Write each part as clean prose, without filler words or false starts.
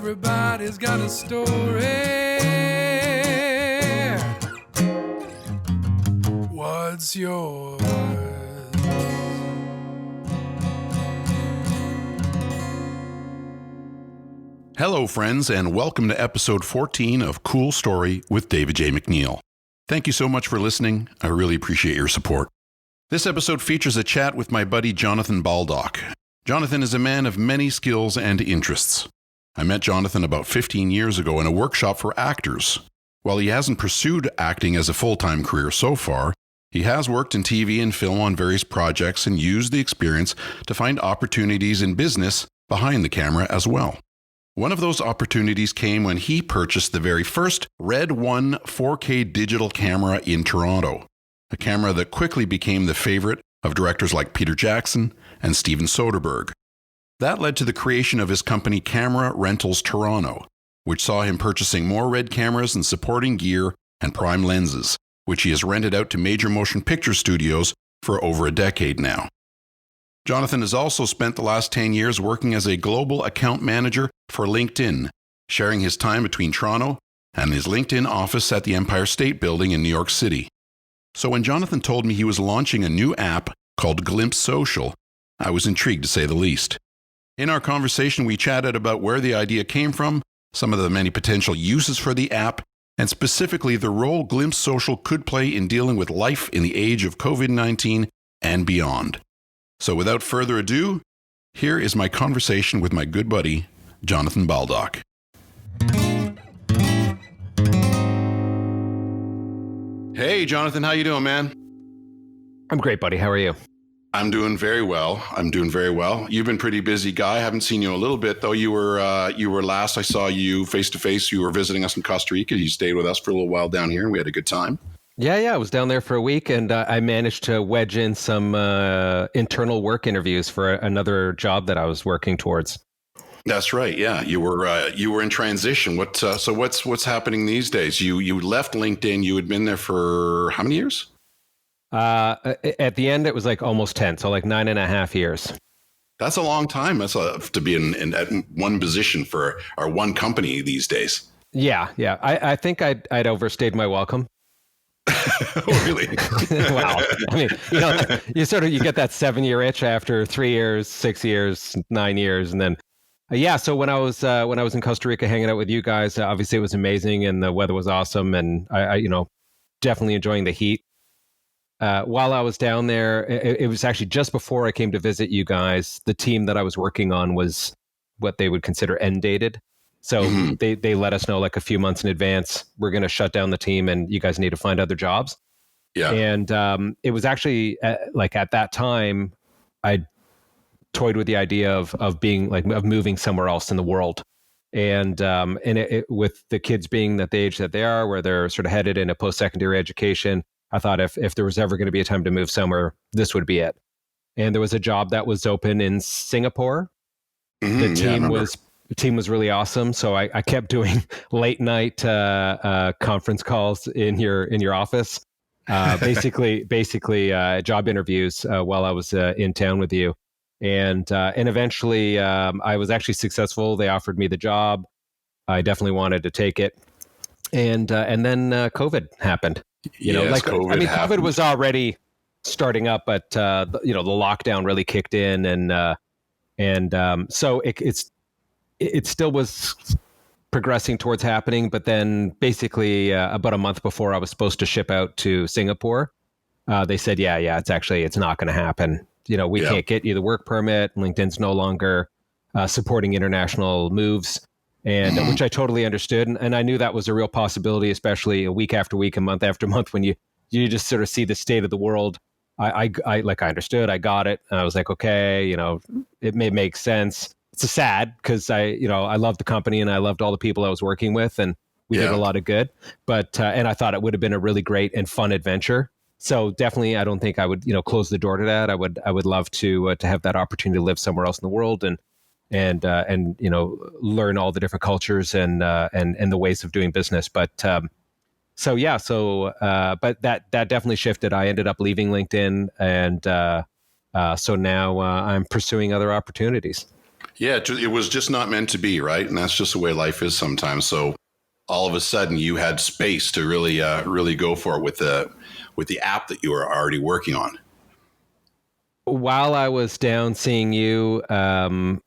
Everybody's got a story. What's yours? Hello, friends, and welcome to episode 14 of Cool Story with David J. McNeil. Thank you so much for listening. I really appreciate your support. This episode features a chat with my buddy Jonathan Baldock. Jonathan is a man of many skills and interests. I met Jonathan about 15 years ago in a workshop for actors. While he hasn't pursued acting as a full-time career so far, he has worked in TV and film on various projects and used the experience to find opportunities in business behind the camera as well. One of those opportunities came when he purchased the very first Red 1 4K digital camera in Toronto, a camera that quickly became the favorite of directors like Peter Jackson and Steven Soderbergh. That led to the creation of his company Camera Rentals Toronto, which saw him purchasing more Red cameras and supporting gear and prime lenses, which he has rented out to major motion picture studios for over a decade now. Jonathan has also spent the last 10 years working as a global account manager for LinkedIn, sharing his time between Toronto and his LinkedIn office at the Empire State Building in New York City. So when Jonathan told me he was launching a new app called Glimpse Social, I was intrigued to say the least. In our conversation, we chatted about where the idea came from, some of the many potential uses for the app, and specifically the role Glimpse Social could play in dealing with life in the age of COVID-19 and beyond. So without further ado, here is my conversation with my good buddy, Jonathan Baldock. Hey, Jonathan, how you doing, man? I'm great, buddy. How are you? I'm doing very well. You've been a pretty busy guy. I haven't seen you in a little bit, though. You were last I saw you face to face. You were visiting us in Costa Rica. You stayed with us for a little while down here, and we had a good time. Yeah. I was down there for a week, and I managed to wedge in some internal work interviews for another job that I was working towards. That's right. Yeah, you were in transition. What's happening these days? You left LinkedIn. You had been there for how many years? At the end, it was like almost 10, so like 9.5 years. That's a long time. That's to be in at one position for our one company these days. Yeah. I think I'd overstayed my welcome. Oh, really? Wow. I mean, you get that 7-year itch after 3 years, 6 years, 9 years, and then so when I was in Costa Rica hanging out with you guys, obviously it was amazing and the weather was awesome, and I definitely enjoying the heat. While I was down there, it was actually just before I came to visit you guys. The team that I was working on was what they would consider end dated. So they let us know like a few months in advance, we're going to shut down the team and you guys need to find other jobs. Yeah. And it was actually like at that time, I toyed with the idea of being like of moving somewhere else in the world. And with the kids being at the age that they are, where they're sort of headed into post-secondary education, I thought if there was ever going to be a time to move somewhere, this would be it. And there was a job that was open in Singapore. The team was really awesome. So I kept doing late night conference calls in your office, basically job interviews while I was in town with you. And eventually I was actually successful. They offered me the job. I definitely wanted to take it. And then COVID happened. COVID was already starting up, but the lockdown really kicked in, and so it still was progressing towards happening. But then basically about a month before I was supposed to ship out to Singapore, they said, it's not going to happen. We can't get you the work permit. LinkedIn's no longer supporting international moves. And which I totally understood. And I knew that was a real possibility, especially a week after week and month after month, when you just sort of see the state of the world. I understood, I got it. And I was like, okay, it may make sense. It's sad because I loved the company and I loved all the people I was working with, and we did a lot of good, but, and I thought it would have been a really great and fun adventure. So definitely, I don't think I would, close the door to that. I would love to have that opportunity to live somewhere else in the world and learn all the different cultures and the ways of doing business. But but that definitely shifted. I ended up leaving LinkedIn, and so now I'm pursuing other opportunities. Yeah, it was just not meant to be, right? And that's just the way life is sometimes. So all of a sudden, you had space to really go for it with the app that you were already working on. While I was down seeing you, I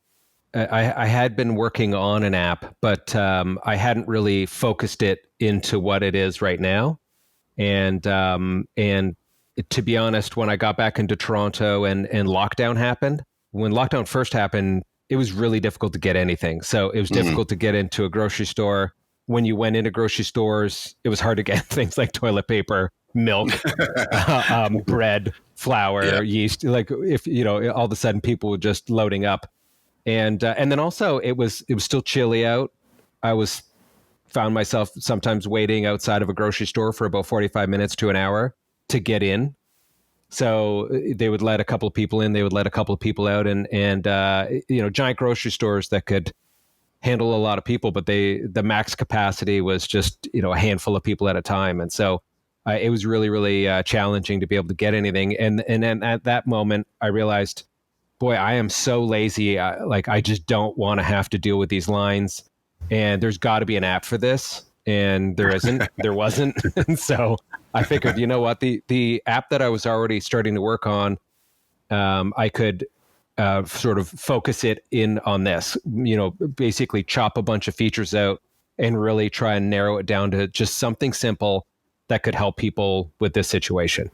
had been working on an app, but I hadn't really focused it into what it is right now. And to be honest, when I got back into Toronto and lockdown happened, when lockdown first happened, it was really difficult to get anything. So it was difficult to get into a grocery store. When you went into grocery stores, it was hard to get things like toilet paper, milk, bread, flour, yeast. Like if all of a sudden people were just loading up, and then also it was still chilly out. I found myself sometimes waiting outside of a grocery store for about 45 minutes to an hour to get in. So they would let a couple of people in, they would let a couple of people out, and giant grocery stores that could handle a lot of people, but the max capacity was just a handful of people at a time, and so it was really really challenging to be able to get anything. And then at that moment, I realized, boy, I am so lazy. I just don't want to have to deal with these lines, and there's got to be an app for this, and there isn't. There wasn't, and so I figured, you know what, the app that I was already starting to work on, I could sort of focus it in on this, basically chop a bunch of features out and really try and narrow it down to just something simple that could help people with this situation.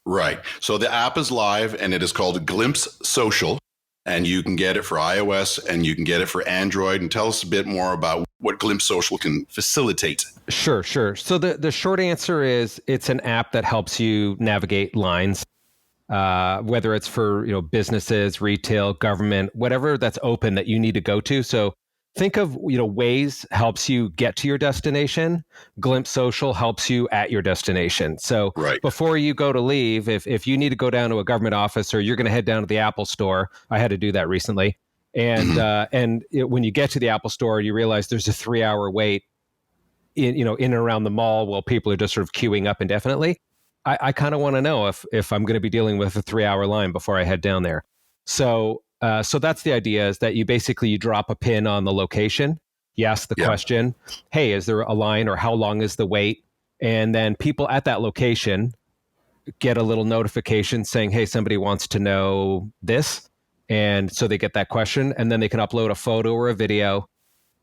Right. So the app is live and it is called Glimpse Social, and you can get it for iOS and you can get it for Android. And tell us a bit more about what Glimpse Social can facilitate. Sure. So the short answer is it's an app that helps you navigate lines, whether it's for businesses, retail, government, whatever that's open that you need to go to. So think of Waze helps you get to your destination. Glimpse Social helps you at your destination. So before you go to leave, if you need to go down to a government office or you're going to head down to the Apple store, I had to do that recently. And when you get to the Apple store, you realize there's a 3-hour wait in and around the mall while people are just sort of queuing up indefinitely. I kind of want to know if I'm going to be dealing with a 3-hour line before I head down there. So that's the idea, is that you drop a pin on the location. You ask the question, hey, is there a line, or how long is the wait? And then people at that location get a little notification saying, hey, somebody wants to know this. And so they get that question, and then they can upload a photo or a video.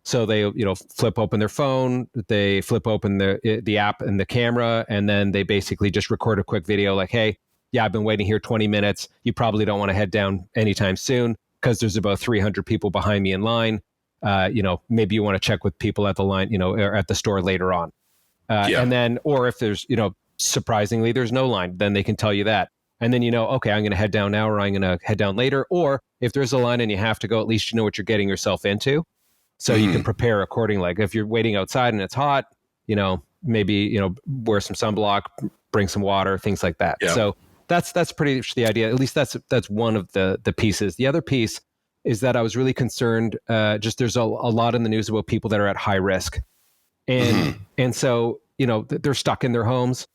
So they, flip open their phone, they flip open the app and the camera, and then they basically just record a quick video like, hey, yeah, I've been waiting here 20 minutes. You probably don't want to head down anytime soon because there's about 300 people behind me in line. Maybe you want to check with people at the line, or at the store later on. And then, or if there's, surprisingly, there's no line, then they can tell you that. And then, okay, I'm going to head down now, or I'm going to head down later. Or if there's a line and you have to go, at least you know what you're getting yourself into. So you can prepare accordingly. Like if you're waiting outside and it's hot, maybe, wear some sunblock, bring some water, things like that. Yeah. So that's pretty much the idea. At least that's one of the pieces. The other piece is that I was really concerned. Just there's a lot in the news about people that are at high risk, and so they're stuck in their homes.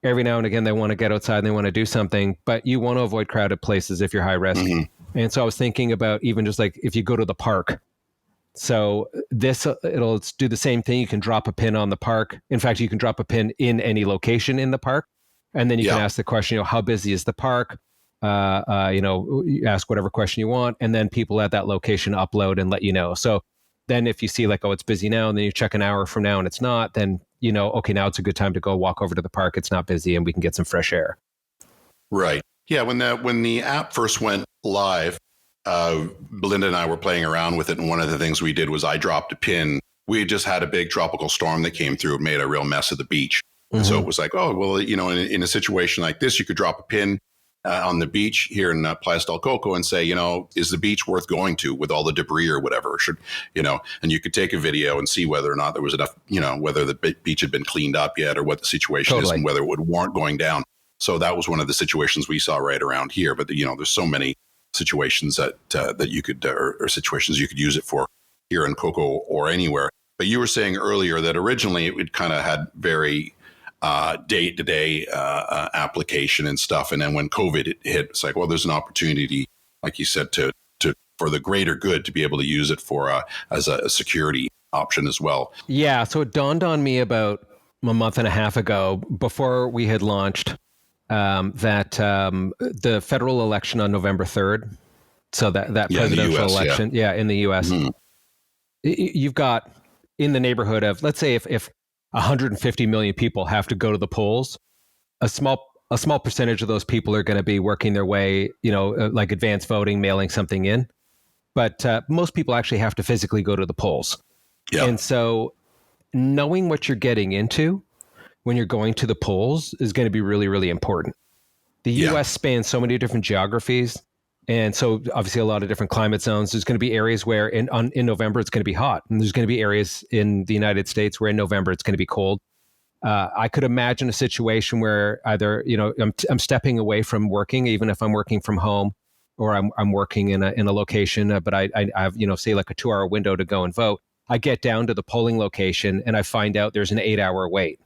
Every now and again, they want to get outside and they want to do something, but you want to avoid crowded places if you're high risk. And so I was thinking about even just like if you go to the park. So it'll do the same thing. You can drop a pin on the park. In fact, you can drop a pin in any location in the park. And then you can ask the question, how busy is the park? You ask whatever question you want. And then people at that location upload and let you know. So then if you see like, oh, it's busy now, and then you check an hour from now and it's not, then okay, now it's a good time to go walk over to the park. It's not busy and we can get some fresh air. Right. Yeah. When the app first went live, Belinda and I were playing around with it, and one of the things we did was I dropped a pin. We had just had a big tropical storm that came through. It made a real mess of the beach. And so it was like, oh, well, in a situation like this, you could drop a pin on the beach here in Playa del Coco and say, is the beach worth going to with all the debris or whatever? And you could take a video and see whether or not there was enough, whether the beach had been cleaned up yet or what the situation is and whether it would warrant going down. So that was one of the situations we saw right around here. But, there's so many situations that you could or situations you could use it for here in Coco or anywhere. But you were saying earlier that originally it kind of had very day-to-day application and stuff, and then when COVID hit, it's like, well, there's an opportunity, like you said, to for the greater good to be able to use it for as a security option as well. Yeah. So it dawned on me about a month and a half ago, before we had launched, that the federal election on November 3rd, so that presidential US, election, in the US, you've got in the neighborhood of, let's say if 150 million people have to go to the polls, a small percentage of those people are going to be working their way, like advance voting, mailing something in. But most people actually have to physically go to the polls. Yeah. And so knowing what you're getting into when you're going to the polls is going to be really, really important. The US spans so many different geographies. And so obviously a lot of different climate zones. There's going to be areas where in November it's going to be hot. And there's going to be areas in the United States where in November it's going to be cold. I could imagine a situation where either, I'm stepping away from working, even if I'm working from home, or I'm working in a location, but I have, say like a 2-hour window to go and vote. I get down to the polling location and I find out there's an 8-hour wait.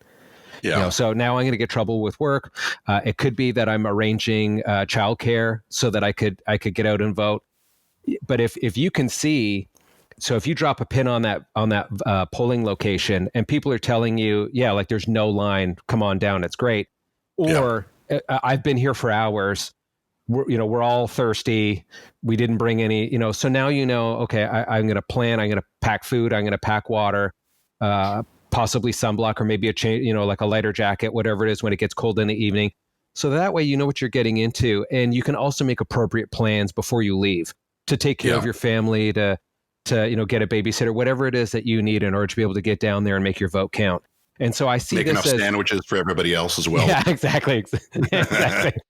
Yeah. So now I'm going to get trouble with work. It could be that I'm arranging childcare so that I could get out and vote. But if you can see, so if you drop a pin on that polling location and people are telling you, like there's no line, come on down, it's great. Or I've been here for hours. We're all thirsty. We didn't bring any, so now, okay, I'm going to plan, I'm going to pack food, I'm going to pack water, possibly sunblock, or maybe a chain, like a lighter jacket, whatever it is when it gets cold in the evening. So that way, you know what you're getting into. And you can also make appropriate plans before you leave to take care of your family, to get a babysitter, whatever it is that you need in order to be able to get down there and make your vote count. And so I see make this enough sandwiches for everybody else as well. Yeah, exactly.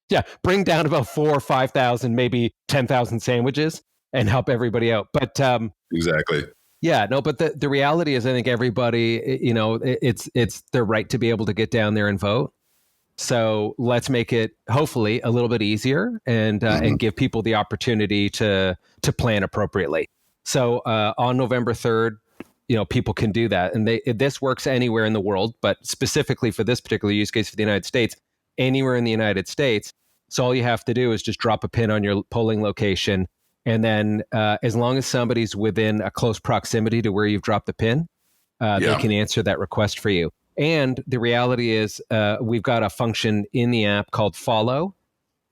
Yeah, bring down about 4,000 or 5,000, maybe 10,000 sandwiches and help everybody out. But exactly. Yeah, no, but the reality is, I think everybody, it's their right to be able to get down there and vote. So let's make it hopefully a little bit easier and give people the opportunity to plan appropriately. So on November 3rd, people can do that. And this works anywhere in the world, but specifically for this particular use case for the United States, anywhere in the United States. So all you have to do is just drop a pin on your polling location. And then as long as somebody's within a close proximity to where you've dropped the pin, they can answer that request for you. And the reality is we've got a function in the app called follow.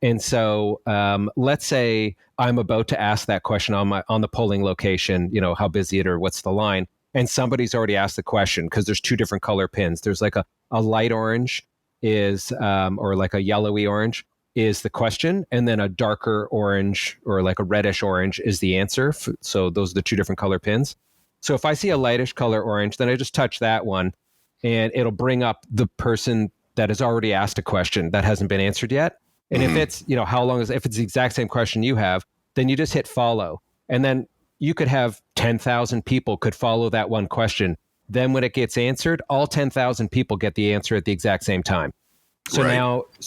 And so let's say I'm about to ask that question on the polling location, how busy it or what's the line. And somebody's already asked the question because there's two different color pins. There's like a light orange is or like a yellowy orange is the question. And then a darker orange or like a reddish orange is the answer. So those are the two different color pins. So if I see a lightish color orange, then I just touch that one and it'll bring up the person that has already asked a question that hasn't been answered yet. And if it's, if it's the exact same question you have, then you just hit follow. And then you could have 10,000 people could follow that one question. Then when it gets answered, all 10,000 people get the answer at the exact same time. So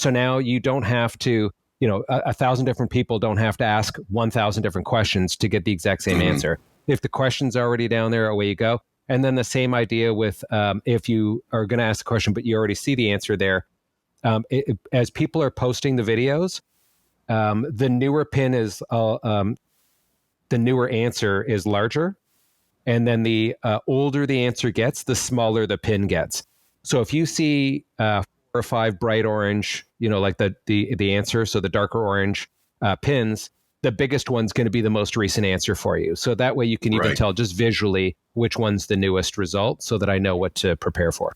now you don't have to, 1,000 different people don't have to ask 1,000 different questions to get the exact same answer. If the question's already down there, away you go. And then the same idea with if you are going to ask a question, but you already see the answer there. As people are posting the videos, the newer pin is the newer answer is larger, and then the older the answer gets, the smaller the pin gets. So if you see 4 or 5 bright orange, like the answer, so the darker orange pins, the biggest one's going to be the most recent answer for you. So that way you can even tell just visually which one's the newest result, so that I know what to prepare for.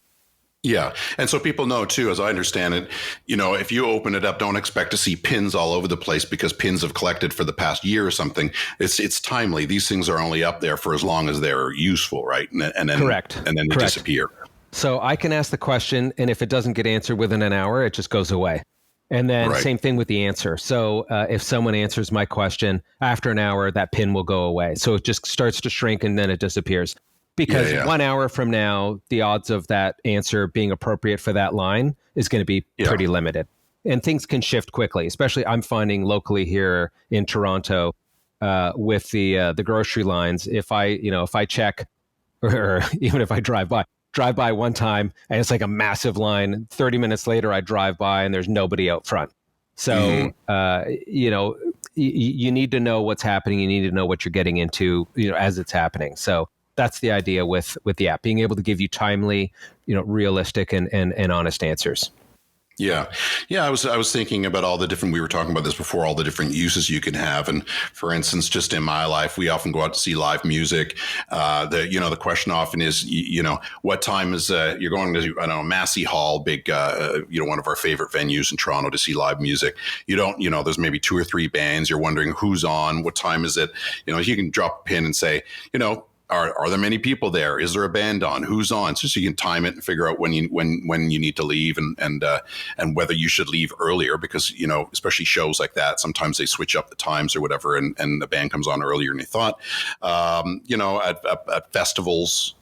Yeah. And so people know too, as I understand it, if you open it up, don't expect to see pins all over the place because pins have collected for the past year or something. It's timely. These things are only up there for as long as they're useful, right? And then Correct. And then they disappear. So I can ask the question, and if it doesn't get answered within an hour, it just goes away. And then same thing with the answer. So if someone answers my question after an hour, that pin will go away. So it just starts to shrink and then it disappears. Because 1 hour from now, the odds of that answer being appropriate for that line is going to be pretty limited. And things can shift quickly, especially I'm finding locally here in Toronto with the grocery lines. If I check or even if I drive by one time and it's like a massive line, 30 minutes later I drive by and there's nobody out front. So, you need to know what's happening. You need to know what you're getting into, as it's happening. So that's the idea with the app, being able to give you timely, realistic and honest answers. Yeah. I was thinking about all the different, we were talking about this before, all the different uses you can have. And for instance, just in my life, we often go out to see live music. The question often is, what time is, you're going to, I don't know, Massey Hall, big, one of our favorite venues in Toronto to see live music. You don't, there's maybe 2 or 3 bands. You're wondering who's on, what time is it? You can drop a pin and say, are there many people there? Is there a band on? Who's on? So you can time it and figure out when you need to leave and whether you should leave earlier, because especially shows like that, sometimes they switch up the times or whatever, and the band comes on earlier than you thought. At festivals.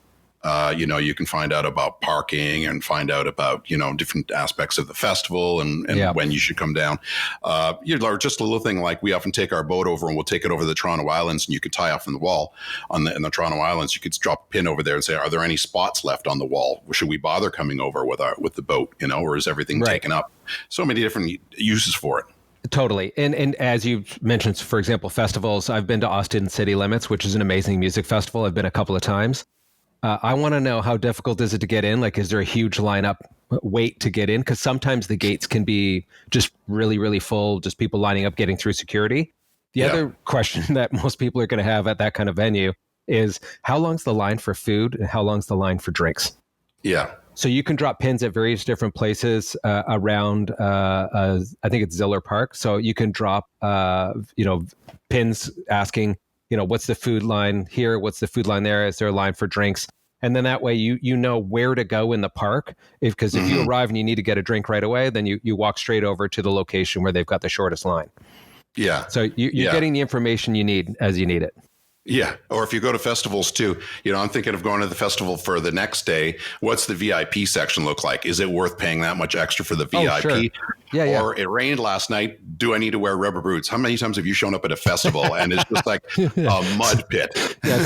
You can find out about parking and find out about, different aspects of the festival and when you should come down. Just a little thing like we often take our boat over and we'll take it over the Toronto Islands, and you could tie off on the wall in the Toronto Islands. You could drop a pin over there and say, are there any spots left on the wall? Should we bother coming over with the boat, or is everything taken up? So many different uses for it. Totally. And as you mentioned, for example, festivals, I've been to Austin City Limits, which is an amazing music festival. I've been a couple of times. I want to know, how difficult is it to get in? Like, is there a huge lineup wait to get in? Because sometimes the gates can be just really, really full, just people lining up, getting through security. The other question that most people are going to have at that kind of venue is, how long's the line for food and how long's the line for drinks? Yeah. So you can drop pins at various different places around, I think it's Ziller Park. So you can drop, pins asking, what's the food line here? What's the food line there? Is there a line for drinks? And then that way you know where to go in the park. Because if you arrive and you need to get a drink right away, then you walk straight over to the location where they've got the shortest line. Yeah. So you're getting the information you need as you need it. Yeah. Or if you go to festivals too, I'm thinking of going to the festival for the next day. What's the VIP section look like? Is it worth paying that much extra for the VIP? Oh, sure. Yeah. Or it rained last night. Do I need to wear rubber boots? How many times have you shown up at a festival and it's just like a mud pit? Yeah.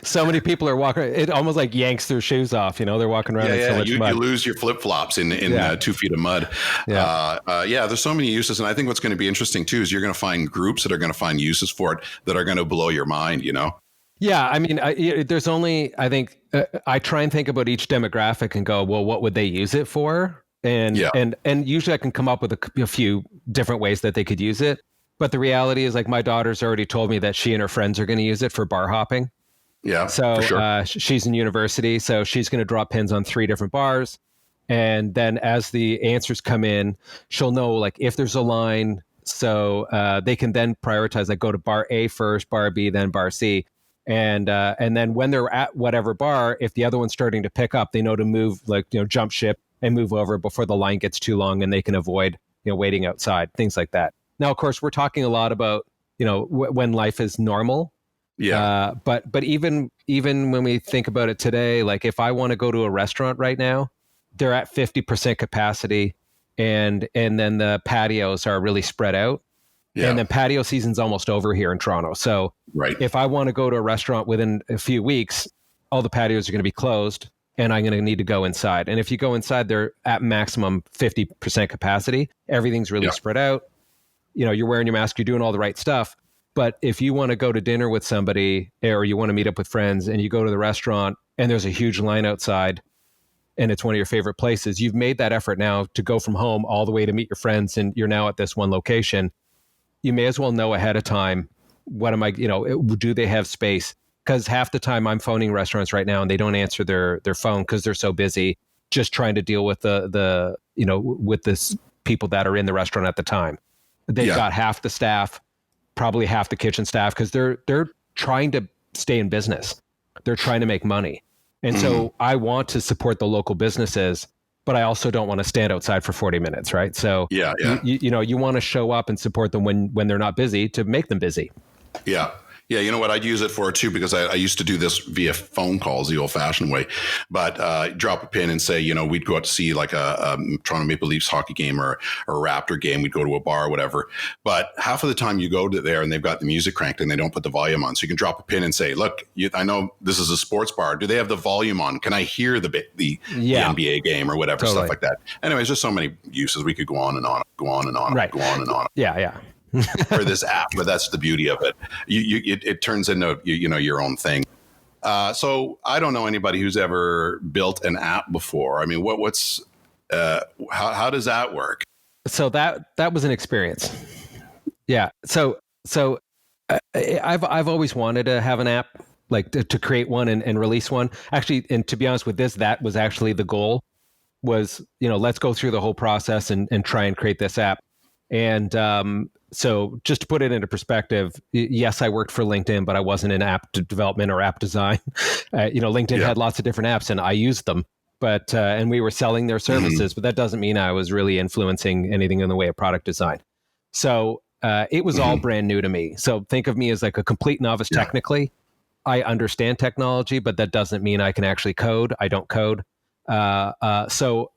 So many people are walking. It almost like yanks their shoes off. They're walking around in so much mud. You lose your flip flops in 2 feet of mud. There's so many uses, and I think what's going to be interesting too is you're going to find groups that are going to find uses for it that are going to blow your mind. Yeah, I mean, there's only, I think, I try and think about each demographic and go, well, what would they use it for? And usually I can come up with a few different ways that they could use it. But the reality is, like, my daughter's already told me that she and her friends are going to use it for bar hopping. Yeah, so for sure. She's in university, so she's going to drop pins on 3 different bars. And then as the answers come in, she'll know, like, if there's a line, so they can then prioritize, like, go to bar A first, bar B, then bar C. And then when they're at whatever bar, if the other one's starting to pick up, they know to move, jump ship and move over before the line gets too long, and they can avoid, waiting outside, things like that. Now, of course, we're talking a lot about, when life is normal. Yeah. But even when we think about it today, like, if I want to go to a restaurant right now, they're at 50% capacity, and then the patios are really spread out. Yeah. And then patio season's almost over here in Toronto. So if I want to go to a restaurant within a few weeks, all the patios are going to be closed, and I'm going to need to go inside. And if you go inside, they're at maximum 50% capacity. Everything's really spread out. You're wearing your mask, you're doing all the right stuff. But if you want to go to dinner with somebody, or you want to meet up with friends, and you go to the restaurant and there's a huge line outside, and it's one of your favorite places, you've made that effort now to go from home all the way to meet your friends, and you're now at this one location. You may as well know ahead of time, what am I, do they have space? Because half the time I'm phoning restaurants right now and they don't answer their phone because they're so busy just trying to deal with with this people that are in the restaurant at the time. They've got half the staff, probably half the kitchen staff, because they're trying to stay in business. They're trying to make money. And so I want to support the local businesses, but I also don't want to stand outside for 40 minutes, right? So you want to show up and support them when they're not busy, to make them busy. Yeah. Yeah, you know what? I'd use it for too, because I used to do this via phone calls the old-fashioned way. But drop a pin and say, we'd go out to see like a Toronto Maple Leafs hockey game or a Raptor game. We'd go to a bar or whatever. But half of the time you go to there and they've got the music cranked and they don't put the volume on. So you can drop a pin and say, look, I know this is a sports bar. Do they have the volume on? Can I hear the NBA game or whatever, stuff like that? Anyways, just so many uses. We could go on and on, go on and on, right. go on and on. Yeah. for this app, but that's the beauty of it. It turns into your own thing. So I don't know anybody who's ever built an app before. I mean, how does that work? So that was an experience. Yeah. So I've always wanted to have an app, like to create one and release one. Actually, and to be honest with this, that was actually the goal. Was, let's go through the whole process and try and create this app. And so just to put it into perspective, yes, I worked for LinkedIn, but I wasn't in app development or app design. LinkedIn had lots of different apps and I used them, but and we were selling their services, but that doesn't mean I was really influencing anything in the way of product design. So it was all brand new to me. So think of me as like a complete novice technically. I understand technology, but that doesn't mean I can actually code. I don't code. So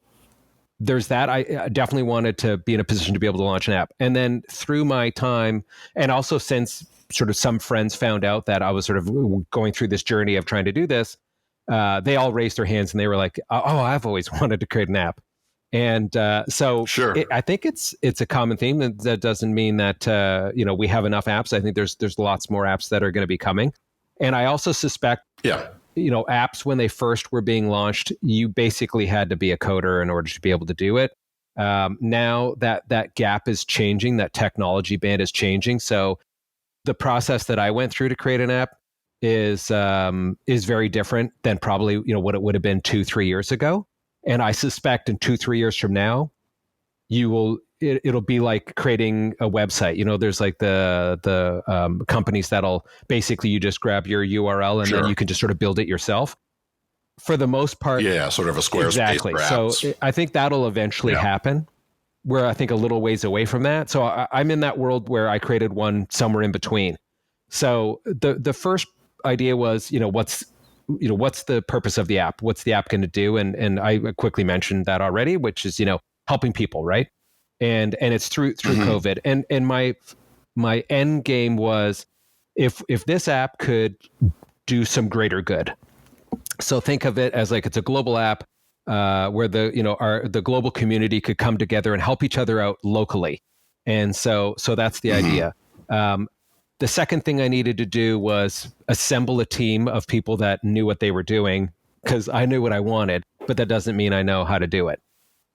there's that. I definitely wanted to be in a position to be able to launch an app. And then through my time, and also since sort of some friends found out that I was sort of going through this journey of trying to do this, they all raised their hands and they were like, oh, I've always wanted to create an app. And so sure. I think it's a common theme. That doesn't mean that, we have enough apps. I think there's lots more apps that are going to be coming. And I also suspect, apps, when they first were being launched, you basically had to be a coder in order to be able to do it. Now that gap is changing, that technology band is changing. So the process that I went through to create an app is very different than probably, what it would have been 2-3 years ago. And I suspect in 2-3 years from now, it'll be like creating a website. There's like the companies that'll basically, you just grab your URL and then you can just sort of build it yourself. For the most part, sort of a Squarespace. Exactly. So I think that'll eventually happen. We're, I think, a little ways away from that. So I'm in that world where I created one somewhere in between. So the first idea was, what's the purpose of the app? What's the app going to do? And I quickly mentioned that already, which is, helping people, right? And it's through COVID. And my end game was if this app could do some greater good. So think of it as like it's a global app where the global community could come together and help each other out locally. And so that's the idea. The second thing I needed to do was assemble a team of people that knew what they were doing, because I knew what I wanted, but that doesn't mean I know how to do it.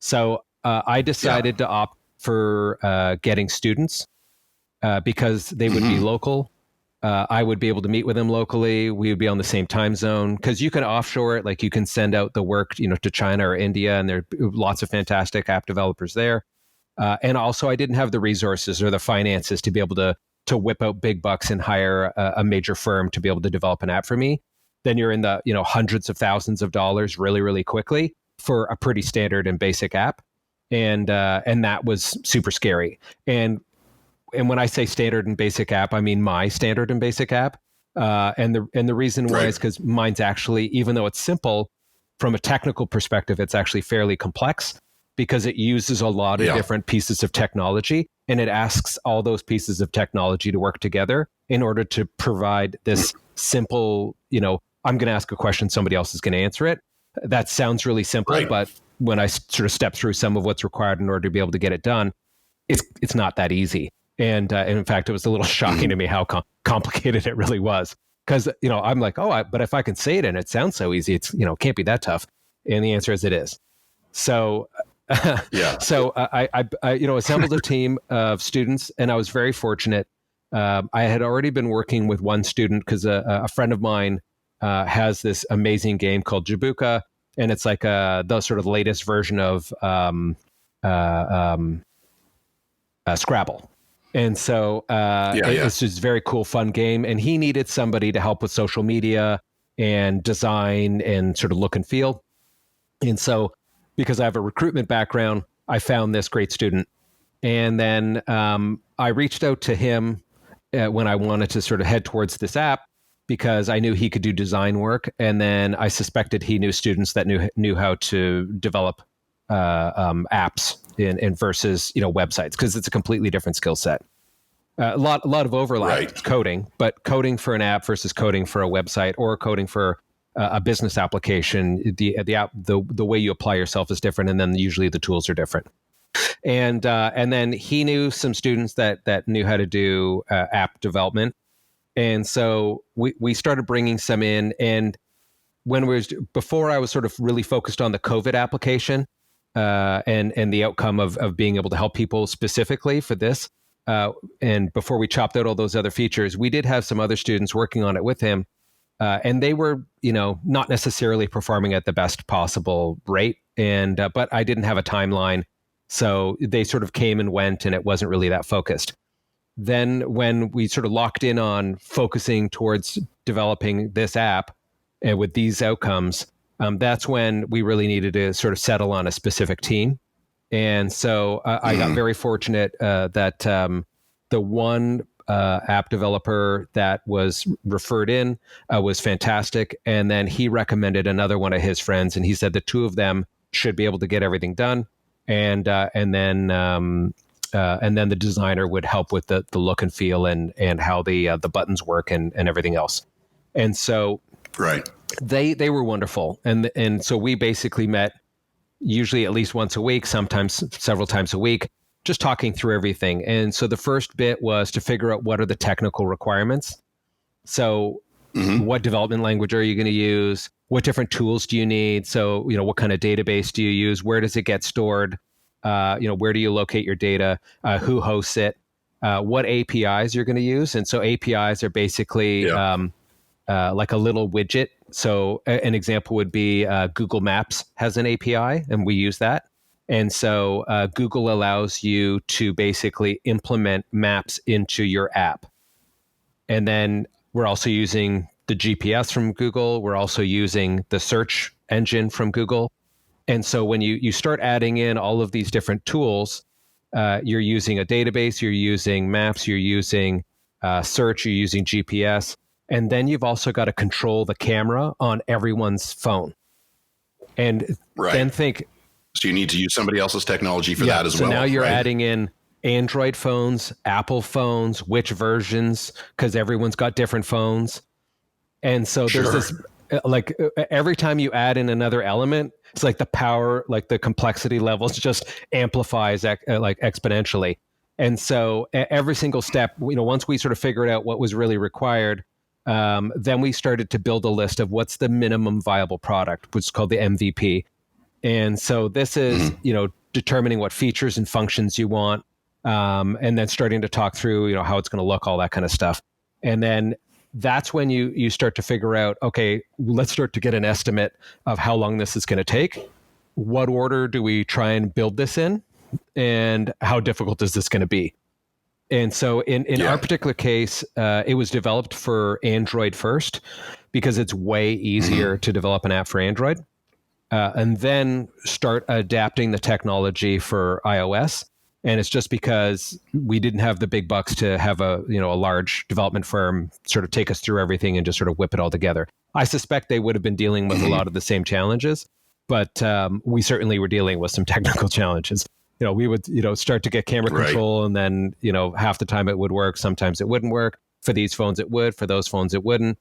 So I decided to opt for getting students because they would be local. I would be able to meet with them locally. We would be on the same time zone, because you can offshore it. Like you can send out the work, to China or India, and there are lots of fantastic app developers there. And also I didn't have the resources or the finances to be able to whip out big bucks and hire a major firm to be able to develop an app for me. Then you're in the, hundreds of thousands of dollars really, really quickly for a pretty standard and basic app. And that was super scary. And when I say standard and basic app, I mean my standard and basic app. And the reason why is because mine's actually, even though it's simple, from a technical perspective, it's actually fairly complex, because it uses a lot of different pieces of technology, and it asks all those pieces of technology to work together in order to provide this simple, I'm going to ask a question, somebody else is going to answer it. That sounds really simple, but when I sort of step through some of what's required in order to be able to get it done, it's not that easy. And in fact, it was a little shocking to me how complicated it really was. Because, I'm like, but if I can say it and it sounds so easy, it's, can't be that tough. And the answer is it is. So, so I assembled a team of students, and I was very fortunate. I had already been working with one student because a friend of mine has this amazing game called Jabuka, and it's like the sort of latest version of Scrabble. And so it's just a very cool, fun game. And he needed somebody to help with social media and design and sort of look and feel. And so, because I have a recruitment background, I found this great student. And then I reached out to him when I wanted to sort of head towards this app, because I knew he could do design work. And then I suspected he knew students that knew how to develop apps in versus websites, because it's a completely different skill set. A lot of overlap coding, but coding for an app versus coding for a website or coding for a business application, the way you apply yourself is different, and then usually the tools are different. And then he knew some students that knew how to do app development, and so we started bringing some in. And before I was sort of really focused on the COVID application and the outcome of being able to help people specifically for this. And before we chopped out all those other features, we did have some other students working on it with him. And they were, not necessarily performing at the best possible rate. But I didn't have a timeline. So they sort of came and went, and it wasn't really that focused. Then when we sort of locked in on focusing towards developing this app and with these outcomes, that's when we really needed to sort of settle on a specific team. And so I got very fortunate that the one app developer that was referred in was fantastic. And then he recommended another one of his friends, and he said the two of them should be able to get everything done. And then the designer would help with the look and feel and how the buttons work and everything else. And so right. They were wonderful. And so we basically met usually at least once a week, sometimes several times a week, just talking through everything. And so the first bit was to figure out what are the technical requirements. So what development language are you going to use? What different tools do you need? So, what kind of database do you use? Where does it get stored? Where do you locate your data? Who hosts it? What APIs you're going to use? And so APIs are basically like a little widget. So an example would be Google Maps has an API, and we use that. And so Google allows you to basically implement maps into your app. And then we're also using the GPS from Google. We're also using the search engine from Google. And so when you start adding in all of these different tools, you're using a database, you're using maps, you're using search, you're using GPS. And then you've also got to control the camera on everyone's phone. And then think... So you need to use somebody else's technology for that as well. So now you're adding in Android phones, Apple phones, which versions, because everyone's got different phones. And so there's this, like every time you add in another element, it's like the power, like the complexity levels just amplifies like exponentially. And so every single step, once we sort of figured out what was really required, then we started to build a list of what's the minimum viable product, which is called the MVP. And so this is, determining what features and functions you want, and then starting to talk through, how it's going to look, all that kind of stuff. And then that's when you start to figure out, okay, let's start to get an estimate of how long this is going to take. What order do we try and build this in? And how difficult is this going to be? And so in our particular case, it was developed for Android first because it's way easier to develop an app for Android. And then start adapting the technology for iOS. And it's just because we didn't have the big bucks to have a large development firm sort of take us through everything and just sort of whip it all together. I suspect they would have been dealing with a lot of the same challenges, but we certainly were dealing with some technical challenges. We would, start to get camera control, and then, half the time it would work. Sometimes it wouldn't work. For these phones, it would. For those phones, it wouldn't.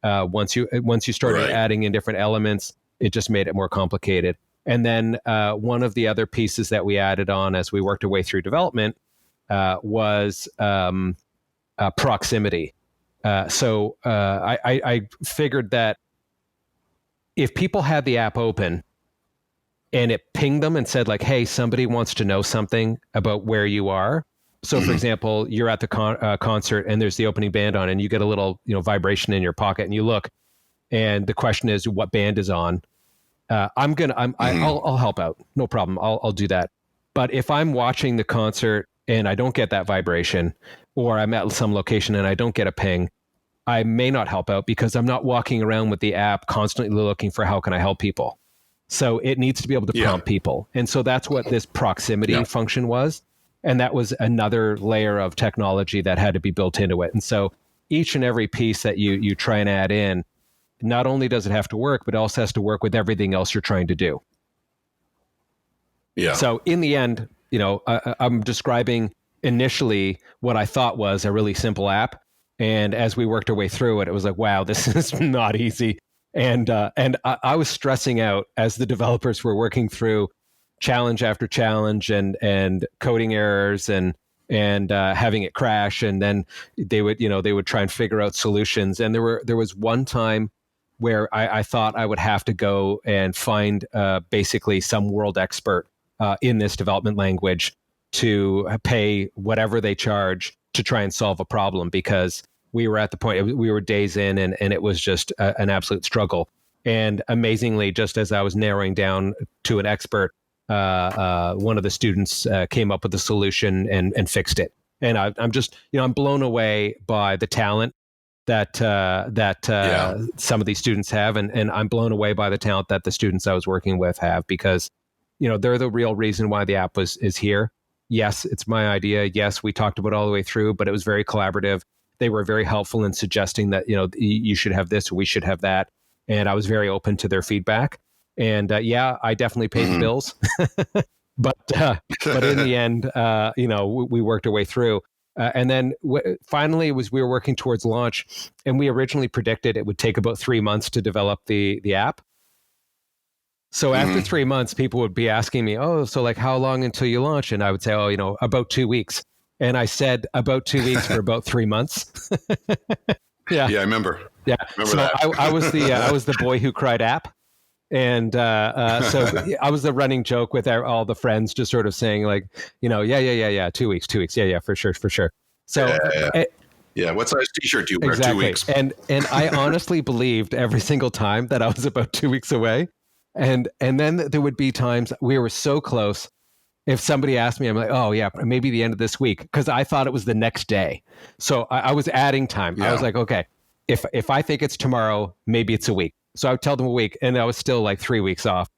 Once you started adding in different elements, it just made it more complicated. And then one of the other pieces that we added on as we worked our way through development was proximity. So I figured that if people had the app open and it pinged them and said like, hey, somebody wants to know something about where you are. So for example, you're at the concert and there's the opening band on, and you get a little vibration in your pocket, and you look, and the question is what band is on. I'll help out. No problem. I'll do that. But if I'm watching the concert and I don't get that vibration, or I'm at some location and I don't get a ping, I may not help out because I'm not walking around with the app constantly looking for how can I help people. So it needs to be able to prompt people. And so that's what this proximity function was. And that was another layer of technology that had to be built into it. And so each and every piece that you try and add in, not only does it have to work, but it also has to work with everything else you're trying to do. Yeah. So in the end, I'm describing initially what I thought was a really simple app. And as we worked our way through it, it was like, wow, this is not easy. And I was stressing out as the developers were working through challenge after challenge and coding errors and having it crash, and then they would try and figure out solutions. And there was one time where I thought I would have to go and find basically some world expert in this development language to pay whatever they charge to try and solve a problem, because we were at the point, we were days in, and it was just an absolute struggle. And amazingly, just as I was narrowing down to an expert, one of the students came up with a solution and fixed it. And I'm just, I'm blown away by the talent that some of these students have, and I'm blown away by the talent that the students I was working with have, because they're the real reason why the app is here. Yes, it's my idea. Yes, we talked about it all the way through, but it was very collaborative. They were very helpful in suggesting that you should have this, or we should have that, and I was very open to their feedback. And I definitely paid the bills, but in the end, we worked our way through. And then finally, we were working towards launch, and we originally predicted it would take about 3 months to develop the app. So after 3 months, people would be asking me, "Oh, so like how long until you launch?" And I would say, "Oh, about 2 weeks." And I said about 2 weeks for about 3 months. Yeah, I remember. Yeah, remember so that. I was the boy who cried app. And so I was the running joke with all the friends, just sort of saying like, yeah, 2 weeks, yeah, for sure. So yeah. What size T-shirt do you wear? Exactly. 2 weeks. And I honestly believed every single time that I was about 2 weeks away, and then there would be times we were so close. If somebody asked me, I'm like, oh yeah, maybe the end of this week, because I thought it was the next day. So I was adding time. Yeah. I was like, okay, if I think it's tomorrow, maybe it's a week. So I would tell them a week, and I was still like 3 weeks off,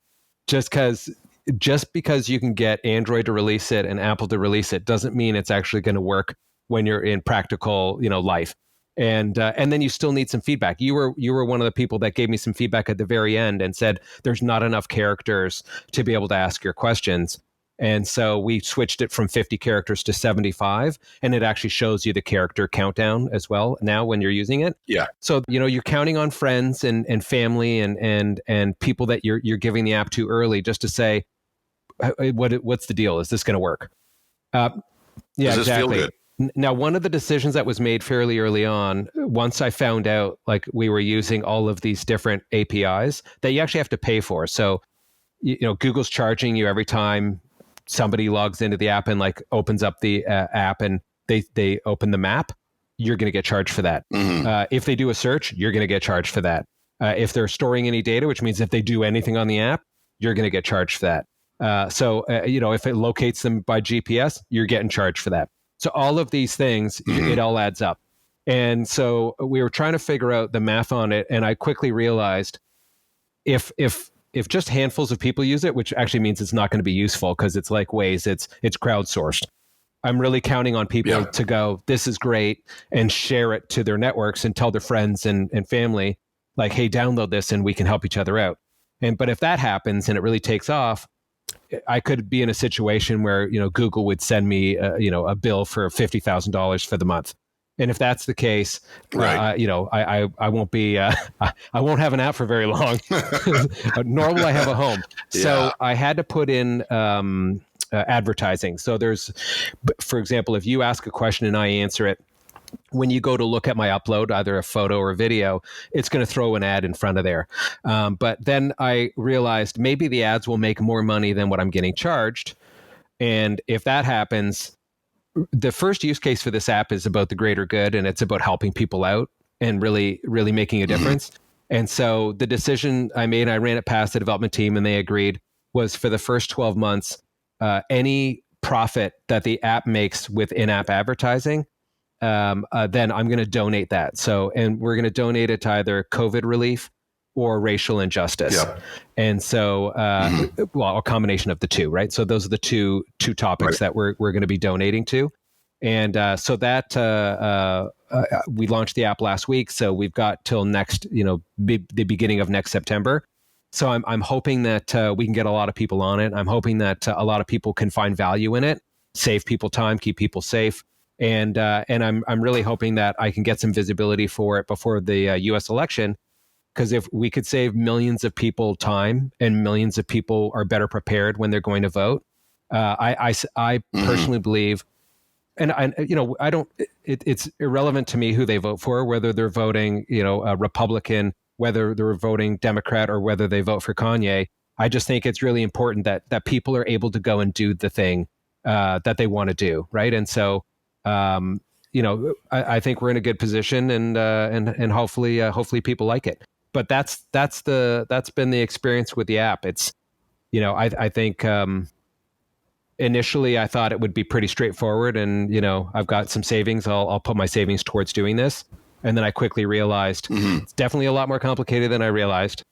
just because you can get Android to release it and Apple to release it doesn't mean it's actually going to work when you're in practical, life. And then you still need some feedback. You were one of the people that gave me some feedback at the very end and said there's not enough characters to be able to ask your questions. And so we switched it from 50 characters to 75, and it actually shows you the character countdown as well now when you're using it. Yeah. So, you're counting on friends and family and people that you're giving the app to early, just to say, what's the deal? Is this going to work? Yeah, Does this exactly. feel good? Now, one of the decisions that was made fairly early on, once I found out like we were using all of these different APIs that you actually have to pay for. So, Google's charging you every time somebody logs into the app and like opens up the app and they open the map, you're going to get charged for that. If they do a search, you're going to get charged for that. If they're storing any data, which means if they do anything on the app, you're going to get charged for that. So if it locates them by GPS, you're getting charged for that. So all of these things, it all adds up. And so we were trying to figure out the math on it, and I quickly realized if just handfuls of people use it, which actually means it's not going to be useful because it's like Waze, it's crowdsourced. I'm really counting on people to go, this is great, and share it to their networks and tell their friends and family, like, hey, download this and we can help each other out. But if that happens and it really takes off, I could be in a situation where, Google would send me, a bill for $50,000 for the month. And if that's the case, right. I won't be, I won't have an app for very long, nor will I have a home. Yeah. So I had to put in advertising. So for example, if you ask a question and I answer it, when you go to look at my upload, either a photo or a video, it's going to throw an ad in front of there. But then I realized maybe the ads will make more money than what I'm getting charged. And if that happens, the first use case for this app is about the greater good, and it's about helping people out and really, really making a difference. And so the decision I made, I ran it past the development team and they agreed, was for the first 12 months, any profit that the app makes with in-app advertising, then I'm going to donate that. So, and we're going to donate it to either COVID relief or racial injustice. Yep. And so, well, a combination of the two, right? So those are the two topics that we're going to be donating to. And so that we launched the app last week. So we've got till next, the beginning of next September. So I'm hoping that we can get a lot of people on it. I'm hoping that a lot of people can find value in it, save people time, keep people safe. And I'm really hoping that I can get some visibility for it before the U.S. election. because if we could save millions of people time and millions of people are better prepared when they're going to vote, I personally believe, and I don't, it's irrelevant to me who they vote for, whether they're voting, a Republican, whether they're voting Democrat, or whether they vote for Kanye. I just think it's really important that people are able to go and do the thing that they want to do, right? And so, I think we're in a good position, and hopefully people like it. But that's been the experience with the app. It's, I think initially I thought it would be pretty straightforward, and I've got some savings. I'll put my savings towards doing this, and then I quickly realized it's definitely a lot more complicated than I realized.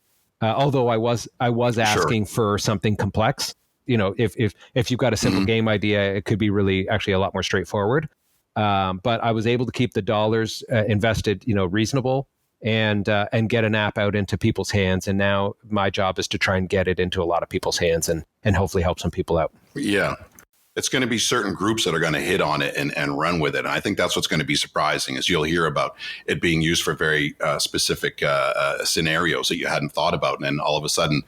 Although I was asking for something complex. If you've got a simple game idea, it could be really actually a lot more straightforward. But I was able to keep the dollars invested, reasonable, and get an app out into people's hands. And now my job is to try and get it into a lot of people's hands and hopefully help some people out. Yeah. It's going to be certain groups that are going to hit on it and run with it. And I think that's what's going to be surprising, is you'll hear about it being used for very specific scenarios that you hadn't thought about. And then all of a sudden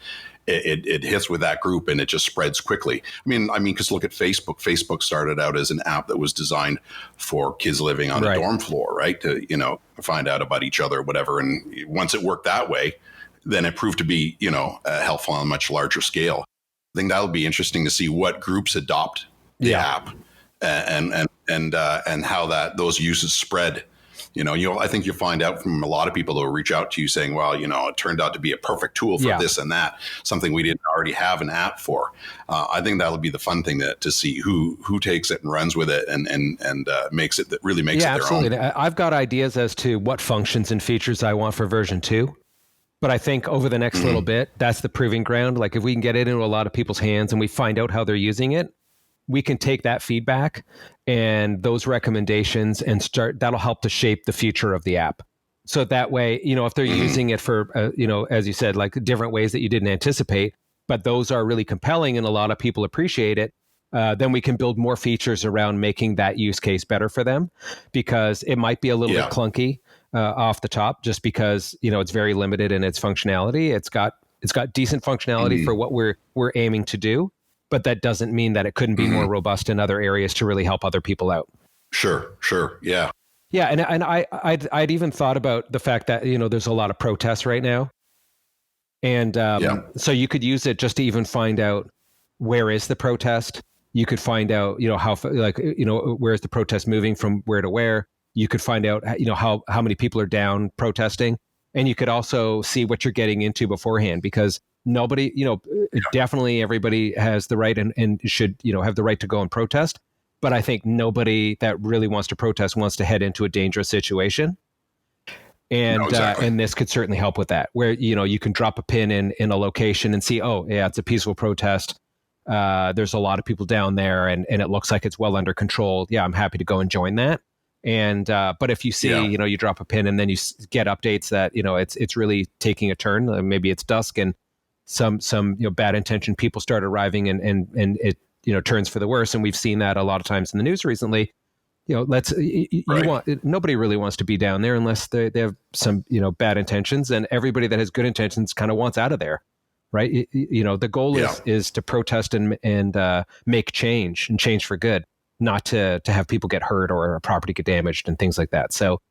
it hits with that group and it just spreads quickly. I mean, because look at Facebook. Facebook started out as an app that was designed for kids living on a dorm floor, right? To, find out about each other or whatever. And once it worked that way, then it proved to be, helpful on a much larger scale. I think that'll be interesting to see what groups adopt the app and how those uses spread. I think you'll find out from a lot of people who will reach out to you saying, well, it turned out to be a perfect tool for this and that, something we didn't already have an app for. I think that'll be the fun thing to see who takes it and runs with it and makes it, that really makes it their absolutely. own. I've got ideas as to what functions and features I want for version 2. But I think over the next little bit, that's the proving ground. Like if we can get it into a lot of people's hands and we find out how they're using it, we can take that feedback and those recommendations and that'll help to shape the future of the app. So that way, if they're using it for, as you said, like different ways that you didn't anticipate, but those are really compelling and a lot of people appreciate it, then we can build more features around making that use case better for them, because it might be a little bit clunky off the top, just because, it's very limited in its functionality. It's got decent functionality for what we're aiming to do. But that doesn't mean that it couldn't be more robust in other areas to really help other people out. Sure. Yeah. Yeah. And I'd even thought about the fact that, there's a lot of protests right now. And so you could use it just to even find out where is the protest. You could find out, where's the protest moving from where to where. You could find out, how many people are down protesting. And you could also see what you're getting into beforehand, because nobody, definitely everybody has the right and should, have the right to go and protest. But I think nobody that really wants to protest wants to head into a dangerous situation. And and this could certainly help with that, where, you can drop a pin in a location and see, oh, yeah, it's a peaceful protest. There's a lot of people down there and it looks like it's well under control. Yeah, I'm happy to go and join that. And but if you see, you drop a pin and then you get updates that, it's really taking a turn. Maybe it's dusk and some bad intentioned people start arriving and it turns for the worse. And we've seen that a lot of times in the news recently. Nobody really wants to be down there unless they have some bad intentions, and everybody that has good intentions kind of wants out of there, right? The goal is to protest and make change and change for good, not to have people get hurt or property get damaged and things like that. So,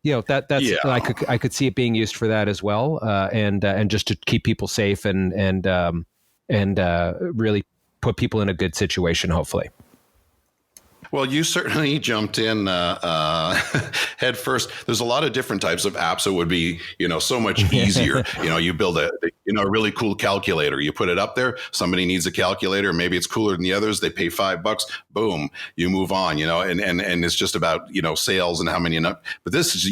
I could see it being used for that as well, and just to keep people safe and really put people in a good situation, hopefully. Well, you certainly jumped in head first. There's a lot of different types of apps that would be, so much easier. You build a really cool calculator. You put it up there. Somebody needs a calculator. Maybe it's cooler than the others. They pay $5. Boom. You move on. And it's just about sales and how many. But this is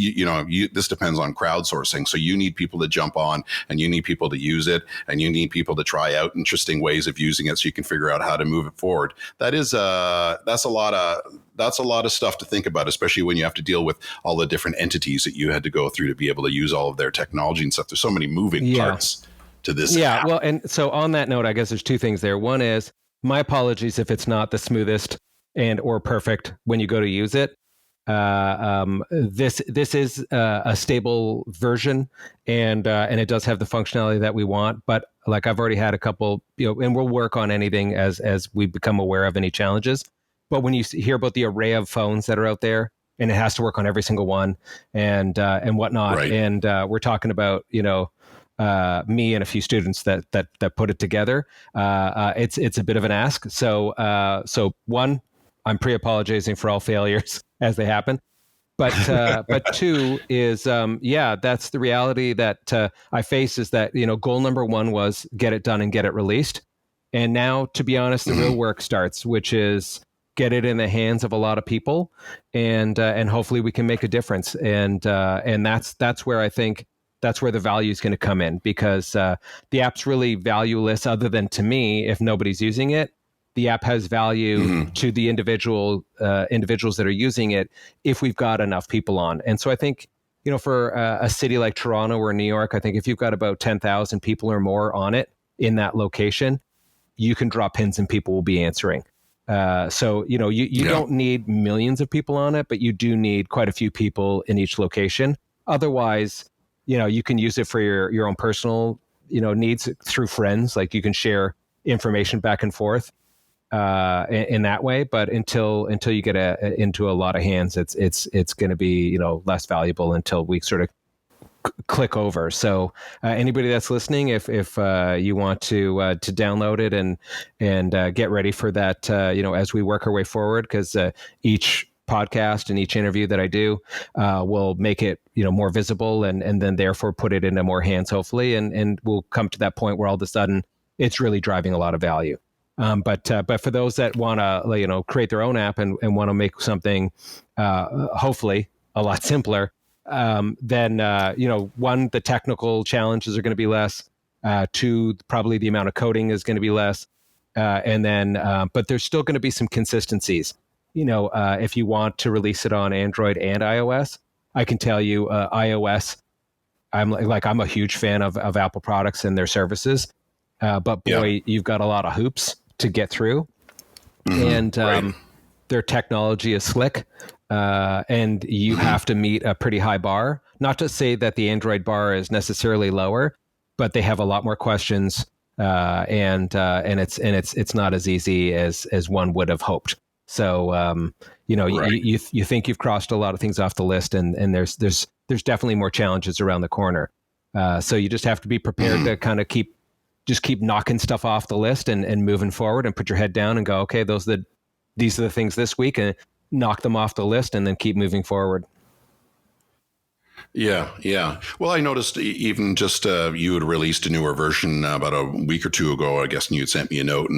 this depends on crowdsourcing. So you need people to jump on, and you need people to use it, and you need people to try out interesting ways of using it, so you can figure out how to move it forward. That's a lot of stuff to think about, especially when you have to deal with all the different entities that you had to go through to be able to use all of their technology and stuff. There's so many moving parts to this. Yeah. app. Well, and so on that note, I guess there's two things there. One is, my apologies if it's not the smoothest and or perfect when you go to use it. This is a stable version, and it does have the functionality that we want. But like I've already had a couple, and we'll work on anything as we become aware of any challenges. But when you hear about the array of phones that are out there, and it has to work on every single one, and whatnot, Right. and we're talking about me and a few students that put it together. It's a bit of an ask. So one, I'm pre-apologizing for all failures as they happen. But two is that's the reality that I face, is that goal number one was get it done and get it released, and now, to be honest, the real work starts, which is get it in the hands of a lot of people, and hopefully we can make a difference, and that's where I think that's where the value is going to come in, because the app's really valueless other than to me if nobody's using it. The app has value to the individuals that are using it if we've got enough people on. And so I think, for a city like Toronto or New York, I think if you've got about 10,000 people or more on it in that location, you can drop pins and people will be answering. So you don't need millions of people on it, but you do need quite a few people in each location. Otherwise, you can use it for your own personal, needs through friends. Like you can share information back and forth in that way. But until you get into a lot of hands, it's going to be less valuable until we sort of click over. So anybody that's listening, if you want to download it and get ready for that, as we work our way forward, because each podcast and each interview that I do will make it more visible, and then therefore put it into more hands, hopefully, and we'll come to that point where all of a sudden it's really driving a lot of value. But for those that want to create their own app and want to make something hopefully a lot simpler, then one, the technical challenges are going to be less. Two, probably the amount of coding is going to be less, and then but there's still going to be some consistencies. If you want to release it on Android and iOS, I can tell you iOS, I'm a huge fan of Apple products and their services, but boy, you've got a lot of hoops to get through, and Right. their technology is slick, and you have to meet a pretty high bar. Not to say that the Android bar is necessarily lower, but they have a lot more questions, and it's not as easy as one would have hoped. So Right. you think you've crossed a lot of things off the list, and there's definitely more challenges around the corner. So you just have to be prepared to kind of keep knocking stuff off the list and moving forward, and put your head down and go, okay, these are the things this week, and knock them off the list, and then keep moving forward. Yeah, yeah. Well, I noticed even just you had released a newer version about a week or two ago, I guess, and you had sent me a note,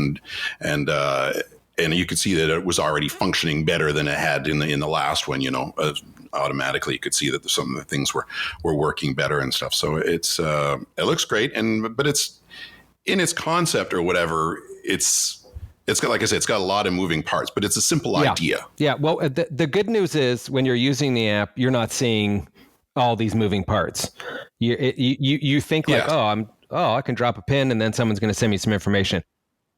and you could see that it was already functioning better than it had in the last one. Automatically you could see that some of the things were working better and stuff. So it looks great, but it's in its concept or whatever. It's got, like I said, it's got a lot of moving parts, but it's a simple idea. Yeah. Well, the good news is when you're using the app, you're not seeing all these moving parts. You think like, I can drop a pin and then someone's going to send me some information.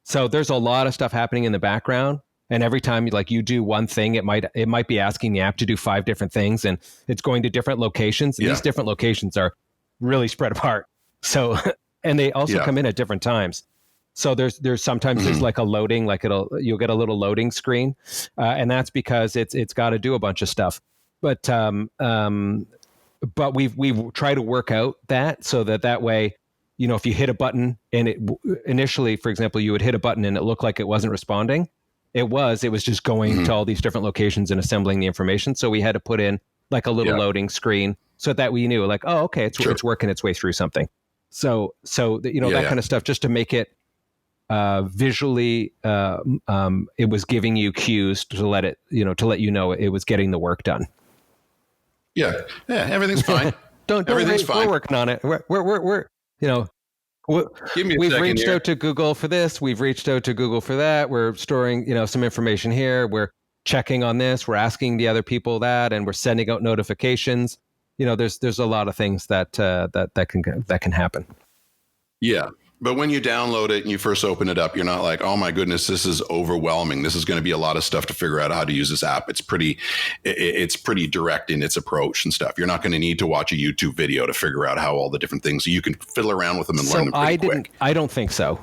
So there's a lot of stuff happening in the background, and every time you do one thing, it might be asking the app to do 5 different things, and it's going to different locations. And these different locations are really spread apart. So, and they also come in at different times. So there's sometimes there's like a loading, you'll get a little loading screen, and that's because it's got to do a bunch of stuff. But we've tried to work out that so that way, if you hit a button and it initially, for example, you would hit a button and it looked like it wasn't responding. It was just going to all these different locations and assembling the information. So we had to put in like a little loading screen so that we knew like, oh, okay, it's working its way through something. So that kind of stuff, just to make it visually, it was giving you cues to let it, to let you know it was getting the work done. Yeah, everything's fine. Everything's fine. We're working on it. We're we've reached out to Google for this. We've reached out to Google for that. We're storing, some information here. We're checking on this. We're asking the other people that, and we're sending out notifications. There's a lot of things that can happen. Yeah. But when you download it and you first open it up, you're not like, oh my goodness, this is overwhelming. This is going to be a lot of stuff to figure out how to use this app. It's pretty direct in its approach and stuff. You're not going to need to watch a YouTube video to figure out how all the different things. You can fiddle around with them and learn them pretty quick. I don't think so.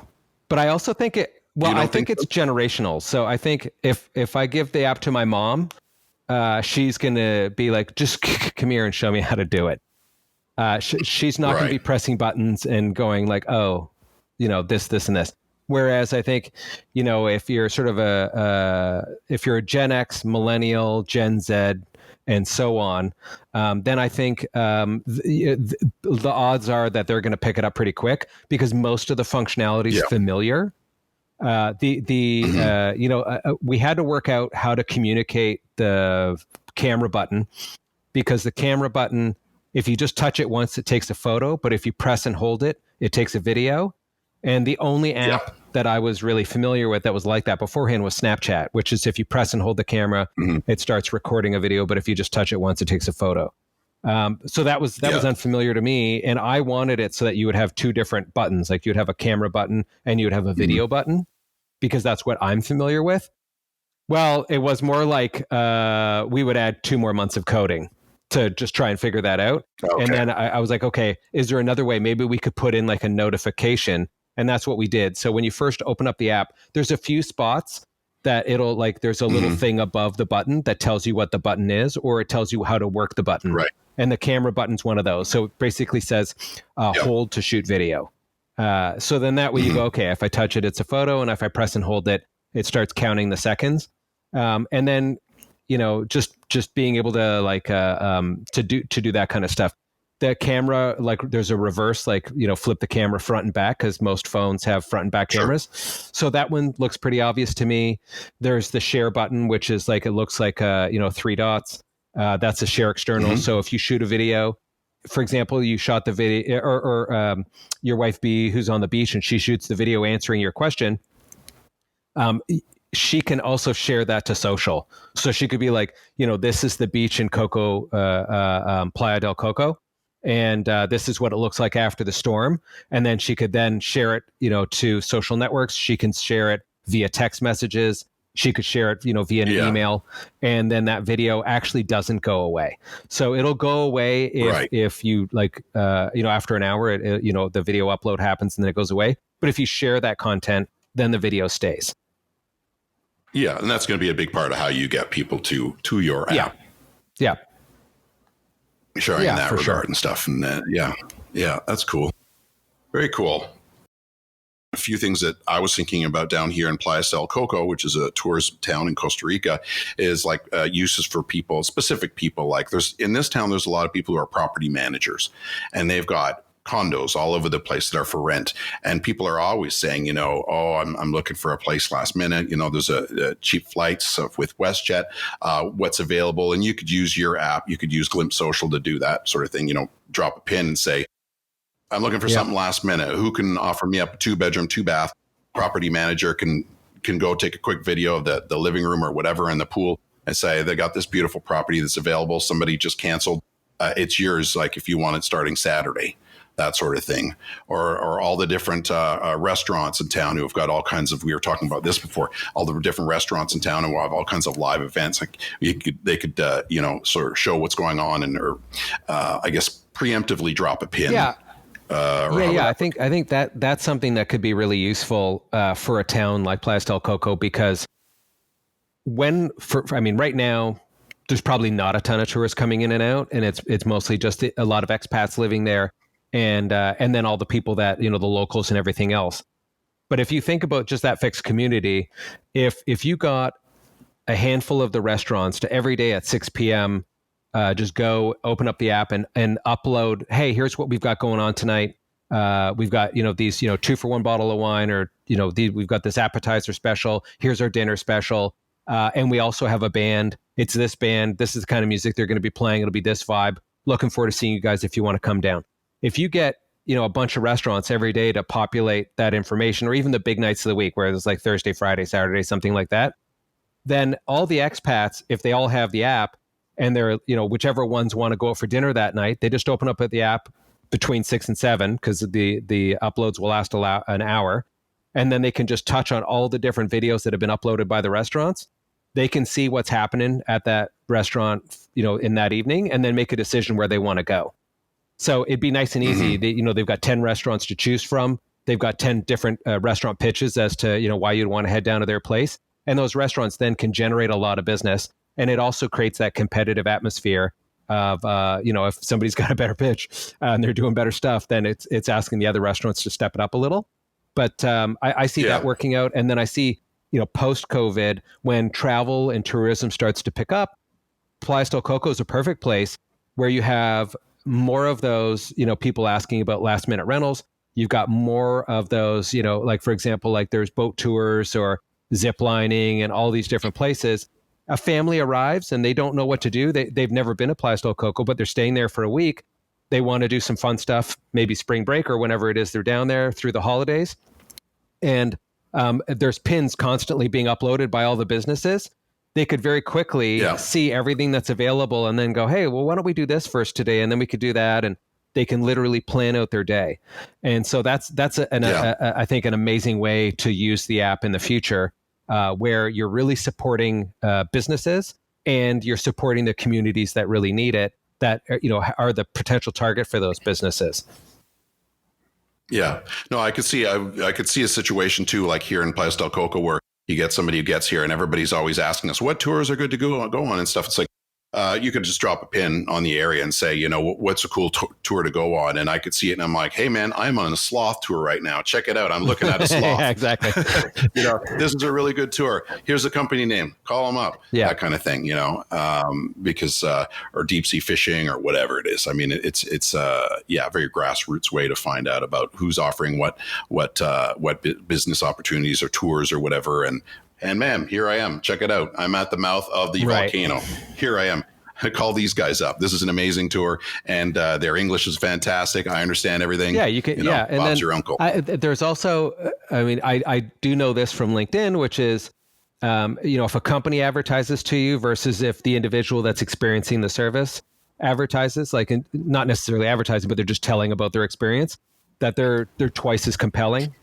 But I also think I think it's generational. So I think if I give the app to my mom, she's going to be like, just come here and show me how to do it. She's not going to be pressing buttons and going like, oh, this and this. Whereas I think, if you're sort of if you're a Gen X, millennial, Gen Z, and so on, then I think the odds are that they're going to pick it up pretty quick because most of the functionality is familiar. We had to work out how to communicate the camera button because the camera button, if you just touch it once, it takes a photo, but if you press and hold it, it takes a video. And the only app that I was really familiar with that was like that beforehand was Snapchat, which is if you press and hold the camera, it starts recording a video, but if you just touch it once, it takes a photo. So that was unfamiliar to me, and I wanted it so that you would have two different buttons, like you'd have a camera button and you'd have a video button, because that's what I'm familiar with. Well, it was more like we would add 2 more months of coding to just try and figure that out. Okay. And then I was like, okay, is there another way? Maybe we could put in like a notification. And that's what we did. So when you first open up the app, there's a few spots that it'll like, there's a little thing above the button that tells you what the button is, or it tells you how to work the button. Right. And the camera button's one of those. So it basically says hold to shoot video. So then that way you go, okay, if I touch it, it's a photo. And if I press and hold it, it starts counting the seconds. And then, just being able to like, to do that kind of stuff. The camera, like there's a reverse, like, flip the camera front and back, because most phones have front and back cameras. So that one looks pretty obvious to me. There's the share button, which is like, it looks like, 3 dots. That's a share external. So if you shoot a video, for example, you shot the video or your wife B, who's on the beach, and she shoots the video answering your question. She can also share that to social. So she could be like, this is the beach in Playa del Coco. And this is what it looks like after the storm. And then she could then share it, to social networks. She can share it via text messages. She could share it, via an email. And then that video actually doesn't go away. So it'll go away if you like, after an hour, the video upload happens and then it goes away. But if you share that content, then the video stays. Yeah. And that's going to be a big part of how you get people to your app. Yeah. Sharing in that regard and stuff. And that's cool. Very cool. A few things that I was thinking about down here in Playa del Coco, which is a tourist town in Costa Rica, is like uses for people, specific people. Like in this town, there's a lot of people who are property managers, and they've got condos all over the place that are for rent. And people are always saying, I'm looking for a place last minute. There's a cheap flights with WestJet, what's available. And you could use your app. You could use Glimpse Social to do that sort of thing, drop a pin and say, I'm looking for something last minute. Who can offer me up a 2-bedroom, 2-bath? Property manager can go take a quick video of the living room or whatever in the pool and say, they got this beautiful property that's available. Somebody just canceled. It's yours. Like if you want it starting Saturday. That sort of thing, or all the different restaurants in town who have got all kinds of. We were talking about this before. All the different restaurants in town who have all kinds of live events. Like they could sort of show what's going on or I guess preemptively drop a pin. I think that's something that could be really useful for a town like Playa del Coco, because right now there's probably not a ton of tourists coming in and out, and it's mostly just a lot of expats living there. And then all the people that, the locals and everything else. But if you think about just that fixed community, if you got a handful of the restaurants to every day at 6 p.m., just go open up the app and upload, hey, here's what we've got going on tonight. We've got, these, 2-for-1 bottle of wine, or, we've got this appetizer special. Here's our dinner special. And we also have a band. It's this band. This is the kind of music they're going to be playing. It'll be this vibe. Looking forward to seeing you guys if you want to come down. If you get, a bunch of restaurants every day to populate that information, or even the big nights of the week where there's like Thursday, Friday, Saturday, something like that, then all the expats, if they all have the app and they're, whichever ones want to go out for dinner that night, they just open up the app, between 6 and 7, because the uploads will last an hour. And then they can just touch on all the different videos that have been uploaded by the restaurants. They can see what's happening at that restaurant, in that evening, and then make a decision where they want to go. So it'd be nice and easy. They've got 10 restaurants to choose from. They've got 10 different restaurant pitches as to, why you'd want to head down to their place. And those restaurants then can generate a lot of business. And it also creates that competitive atmosphere of, if somebody's got a better pitch and they're doing better stuff, then it's asking the other restaurants to step it up a little. But I see that working out. And then I see, post-COVID, when travel and tourism starts to pick up, Playa del Coco is a perfect place where you have more of those, people asking about last minute rentals. You've got more of those, like, for example, like there's boat tours or zip lining and all these different places. A family arrives and they don't know what to do. They've never been to Playa del Coco, but they're staying there for a week. They want to do some fun stuff, maybe spring break or whenever it is they're down there through the holidays. And there's pins constantly being uploaded by all the businesses. They could very quickly see everything that's available and then go, hey, well, why don't we do this first today? And then we could do that. And they can literally plan out their day. And so that's I think an amazing way to use the app in the future, where you're really supporting businesses and you're supporting the communities that really need it, that are the potential target for those businesses. Yeah, no, I could see a situation too, like here in Playa del Coco, where you get somebody who gets here and everybody's always asking us what tours are good to go on and stuff. It's like, you could just drop a pin on the area and say, what's a cool tour to go on? And I could see it and I'm like, hey man, I'm on a sloth tour right now. Check it out. I'm looking at a sloth. Yeah, exactly. This is a really good tour. Here's the company name. Call them up. Yeah. That kind of thing, because, or deep sea fishing or whatever it is. I mean, it's a very grassroots way to find out about who's offering what business opportunities or tours or whatever. And ma'am, here I am. Check it out. I'm at the mouth of the volcano. Here I am. I call these guys up. This is an amazing tour, and their English is fantastic. I understand everything. Yeah, you can. And Bob's then your uncle. There's also, I do know this from LinkedIn, which is, if a company advertises to you versus if the individual that's experiencing the service advertises, like not necessarily advertising, but they're just telling about their experience, that they're twice as compelling,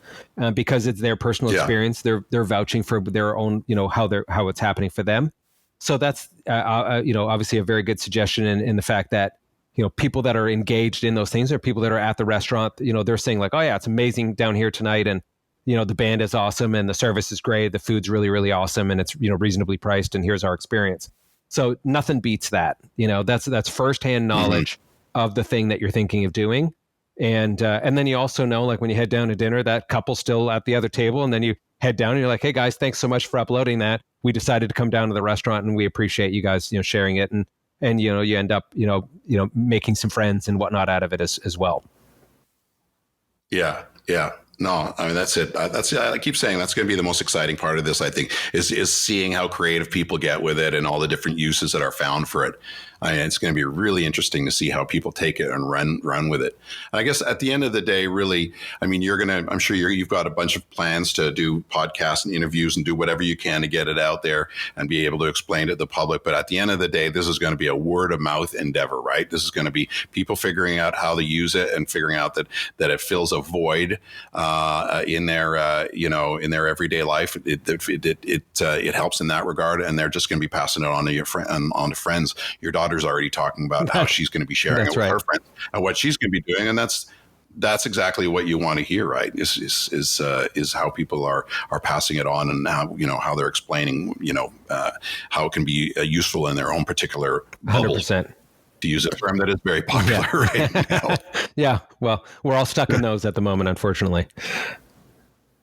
because it's their personal experience. They're vouching for their own, how it's happening for them. So that's obviously a very good suggestion in the fact that people that are engaged in those things, or people that are at the restaurant, they're saying like, oh yeah, it's amazing down here tonight, and the band is awesome, and the service is great, the food's really, really awesome, and it's reasonably priced, and here's our experience. So nothing beats that. That's firsthand knowledge of the thing that you're thinking of doing. And then you also know, like when you head down to dinner, that couple's still at the other table, and then you head down and you're like, hey guys, thanks so much for uploading that. We decided to come down to the restaurant and we appreciate you guys, sharing it. And you end up, making some friends and whatnot out of it as well. Yeah. Yeah. No, I mean, that's it. I keep saying that's going to be the most exciting part of this, I think, is seeing how creative people get with it and all the different uses that are found for it. It's going to be really interesting to see how people take it and run with it. And I guess at the end of the day, really, I mean, I'm sure you've got a bunch of plans to do podcasts and interviews and do whatever you can to get it out there and be able to explain it to the public. But at the end of the day, this is going to be a word of mouth endeavor, right? This is going to be people figuring out how to use it and figuring out that it fills a void in their in their everyday life. It helps in that regard, and they're just going to be passing it on to on to friends. Your daughter's already talking about how she's going to be sharing it with her friends and what she's going to be doing, and that's exactly what you want to hear, right? Is how people are passing it on, and how they're explaining how it can be useful in their own particular bubble. 100%. To use a term that is very popular right now. Yeah, well, we're all stuck in those at the moment, unfortunately.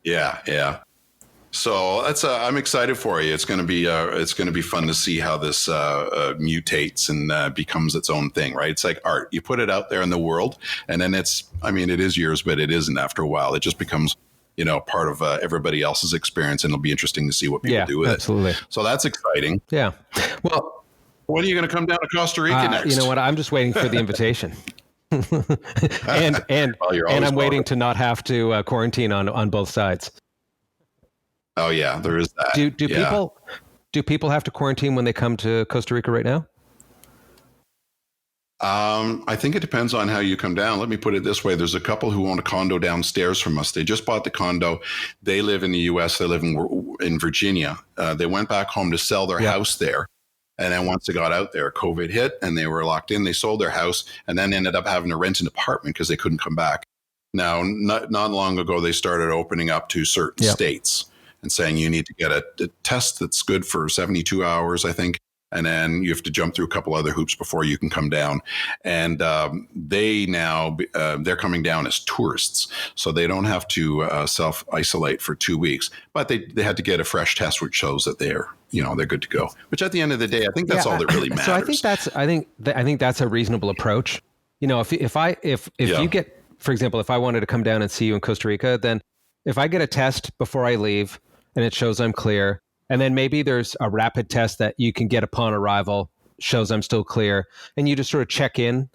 Yeah. So that's I'm excited for you. It's going to be fun to see how this mutates and becomes its own thing, right? It's like art. You put it out there in the world, and then it is yours, but it isn't after a while. It just becomes part of everybody else's experience, and it'll be interesting to see what people do with it. So that's exciting. Yeah. Well. When are you going to come down to Costa Rica next? You know what? I'm just waiting for the invitation. and I'm waiting to not have to quarantine on both sides. Oh yeah, there is that. Do people have to quarantine when they come to Costa Rica right now? I think it depends on how you come down. Let me put it this way. There's a couple who own a condo downstairs from us. They just bought the condo. They live in the U.S. They live in Virginia. They went back home to sell their house there. And then once they got out there, COVID hit and they were locked in. They sold their house and then ended up having to rent an apartment because they couldn't come back. Now, not long ago, they started opening up to certain states and saying you need to get a test that's good for 72 hours, I think. And then you have to jump through a couple other hoops before you can come down. And they're coming down as tourists. So they don't have to self-isolate for 2 weeks. But they had to get a fresh test, which shows that they're good to go. Which at the end of the day, I think that's all that really matters. So I think that's a reasonable approach. If you get, for example, if I wanted to come down and see you in Costa Rica, then if I get a test before I leave and it shows I'm clear, and then maybe there's a rapid test that you can get upon arrival, shows I'm still clear. And you just sort of check in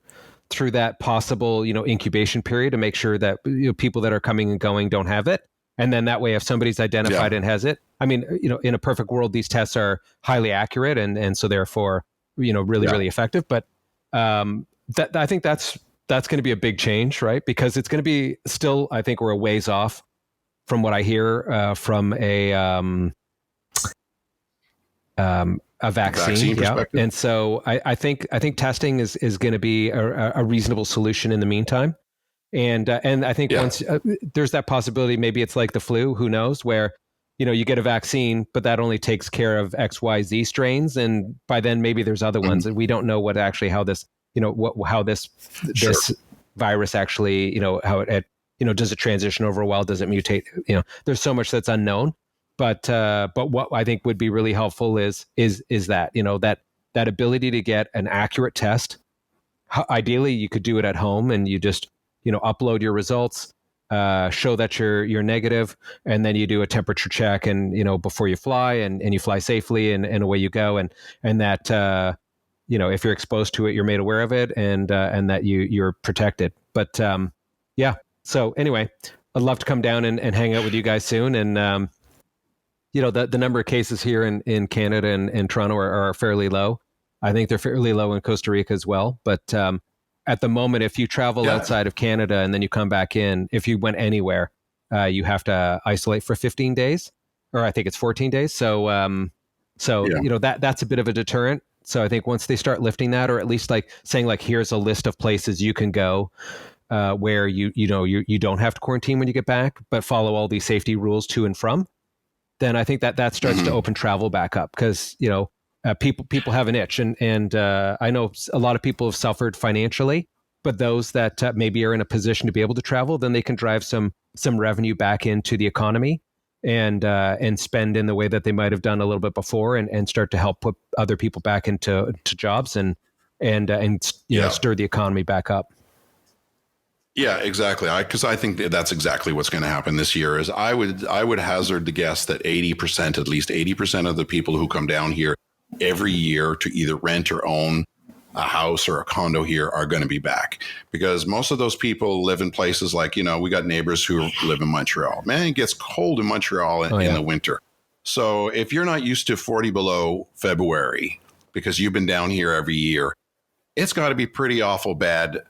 through that possible, incubation period to make sure that people that are coming and going don't have it. And then that way, if somebody's identified and has it, I mean, in a perfect world, these tests are highly accurate. And so therefore, really effective. But I think that's going to be a big change, right? Because it's going to be still, I think we're a ways off from what I hear from a vaccine perspective. And so I think testing is going to be a reasonable solution in the meantime. And I think once there's that possibility, maybe it's like the flu, who knows, where, you get a vaccine, but that only takes care of X, Y, Z strains. And by then maybe there's other ones and we don't know how this virus actually, how it does it transition over a while? Does it mutate? There's so much that's unknown. But what I think would be really helpful is that ability to get an accurate test. Ideally, you could do it at home and you just upload your results, show that you're negative, and then you do a temperature check and before you fly and you fly safely and away you go and that if you're exposed to it, you're made aware of it and that you're protected. But so anyway, I'd love to come down and hang out with you guys soon and. The number of cases here in Canada and Toronto are fairly low. I think they're fairly low in Costa Rica as well. But at the moment, if you travel outside of Canada and then you come back in, if you went anywhere, you have to isolate for 15 days, or I think it's 14 days. So that's a bit of a deterrent. So I think once they start lifting that, or at least like saying like, here's a list of places you can go where you don't have to quarantine when you get back, but follow all these safety rules to and from. Then I think that starts to open travel back up because, people have an itch. And I know a lot of people have suffered financially, but those that maybe are in a position to be able to travel, then they can drive some revenue back into the economy and spend in the way that they might have done a little bit before and start to help put other people back into jobs and stir the economy back up. Yeah, exactly. Because I think that's exactly what's going to happen this year. Is I would hazard the guess that at least 80% of the people who come down here every year to either rent or own a house or a condo here are going to be back, because most of those people live in places like, we got neighbors who live in Montreal. Man, it gets cold in Montreal in the winter. So if you're not used to 40 below February because you've been down here every year, it's got to be pretty awful bad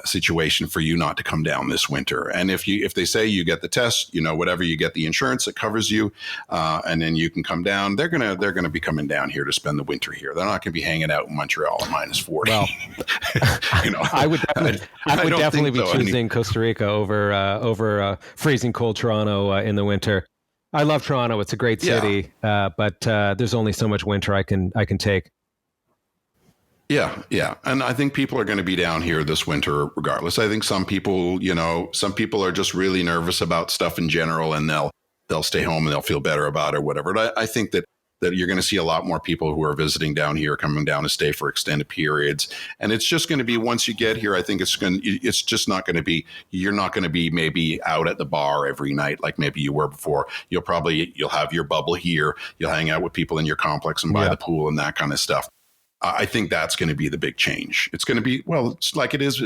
situation for you not to come down this winter. And if they say you get the test, whatever, you get the insurance that covers you, and then you can come down, they're gonna be coming down here to spend the winter here. They're not gonna be hanging out in Montreal at minus 40. Well, I would definitely be choosing Costa Rica over freezing cold Toronto in the winter. I love Toronto; it's a great city, but there's only so much winter I can take. Yeah. And I think people are going to be down here this winter regardless. I think some people are just really nervous about stuff in general and they'll stay home and they'll feel better about it or whatever. But I think that you're going to see a lot more people who are visiting down here coming down to stay for extended periods. And it's just going to be, once you get here, I think it's just not going to be, you're not going to be maybe out at the bar every night like maybe you were before. You'll have your bubble here. You'll hang out with people in your complex and by the pool and that kind of stuff. I think that's going to be the big change. It's going to be, it's like it is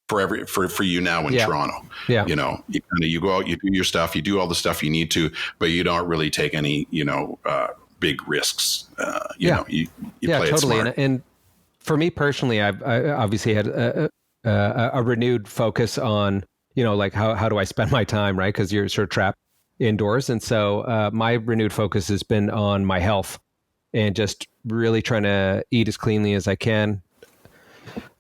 for you now in Toronto. Yeah. You go out, you do your stuff, you do all the stuff you need to, but you don't really take any, big risks. You play totally. it smart. And For me personally, I obviously had a renewed focus on, like how do I spend my time, right? Because you're sort of trapped indoors. And so my renewed focus has been on my health and just really trying to eat as cleanly as I can.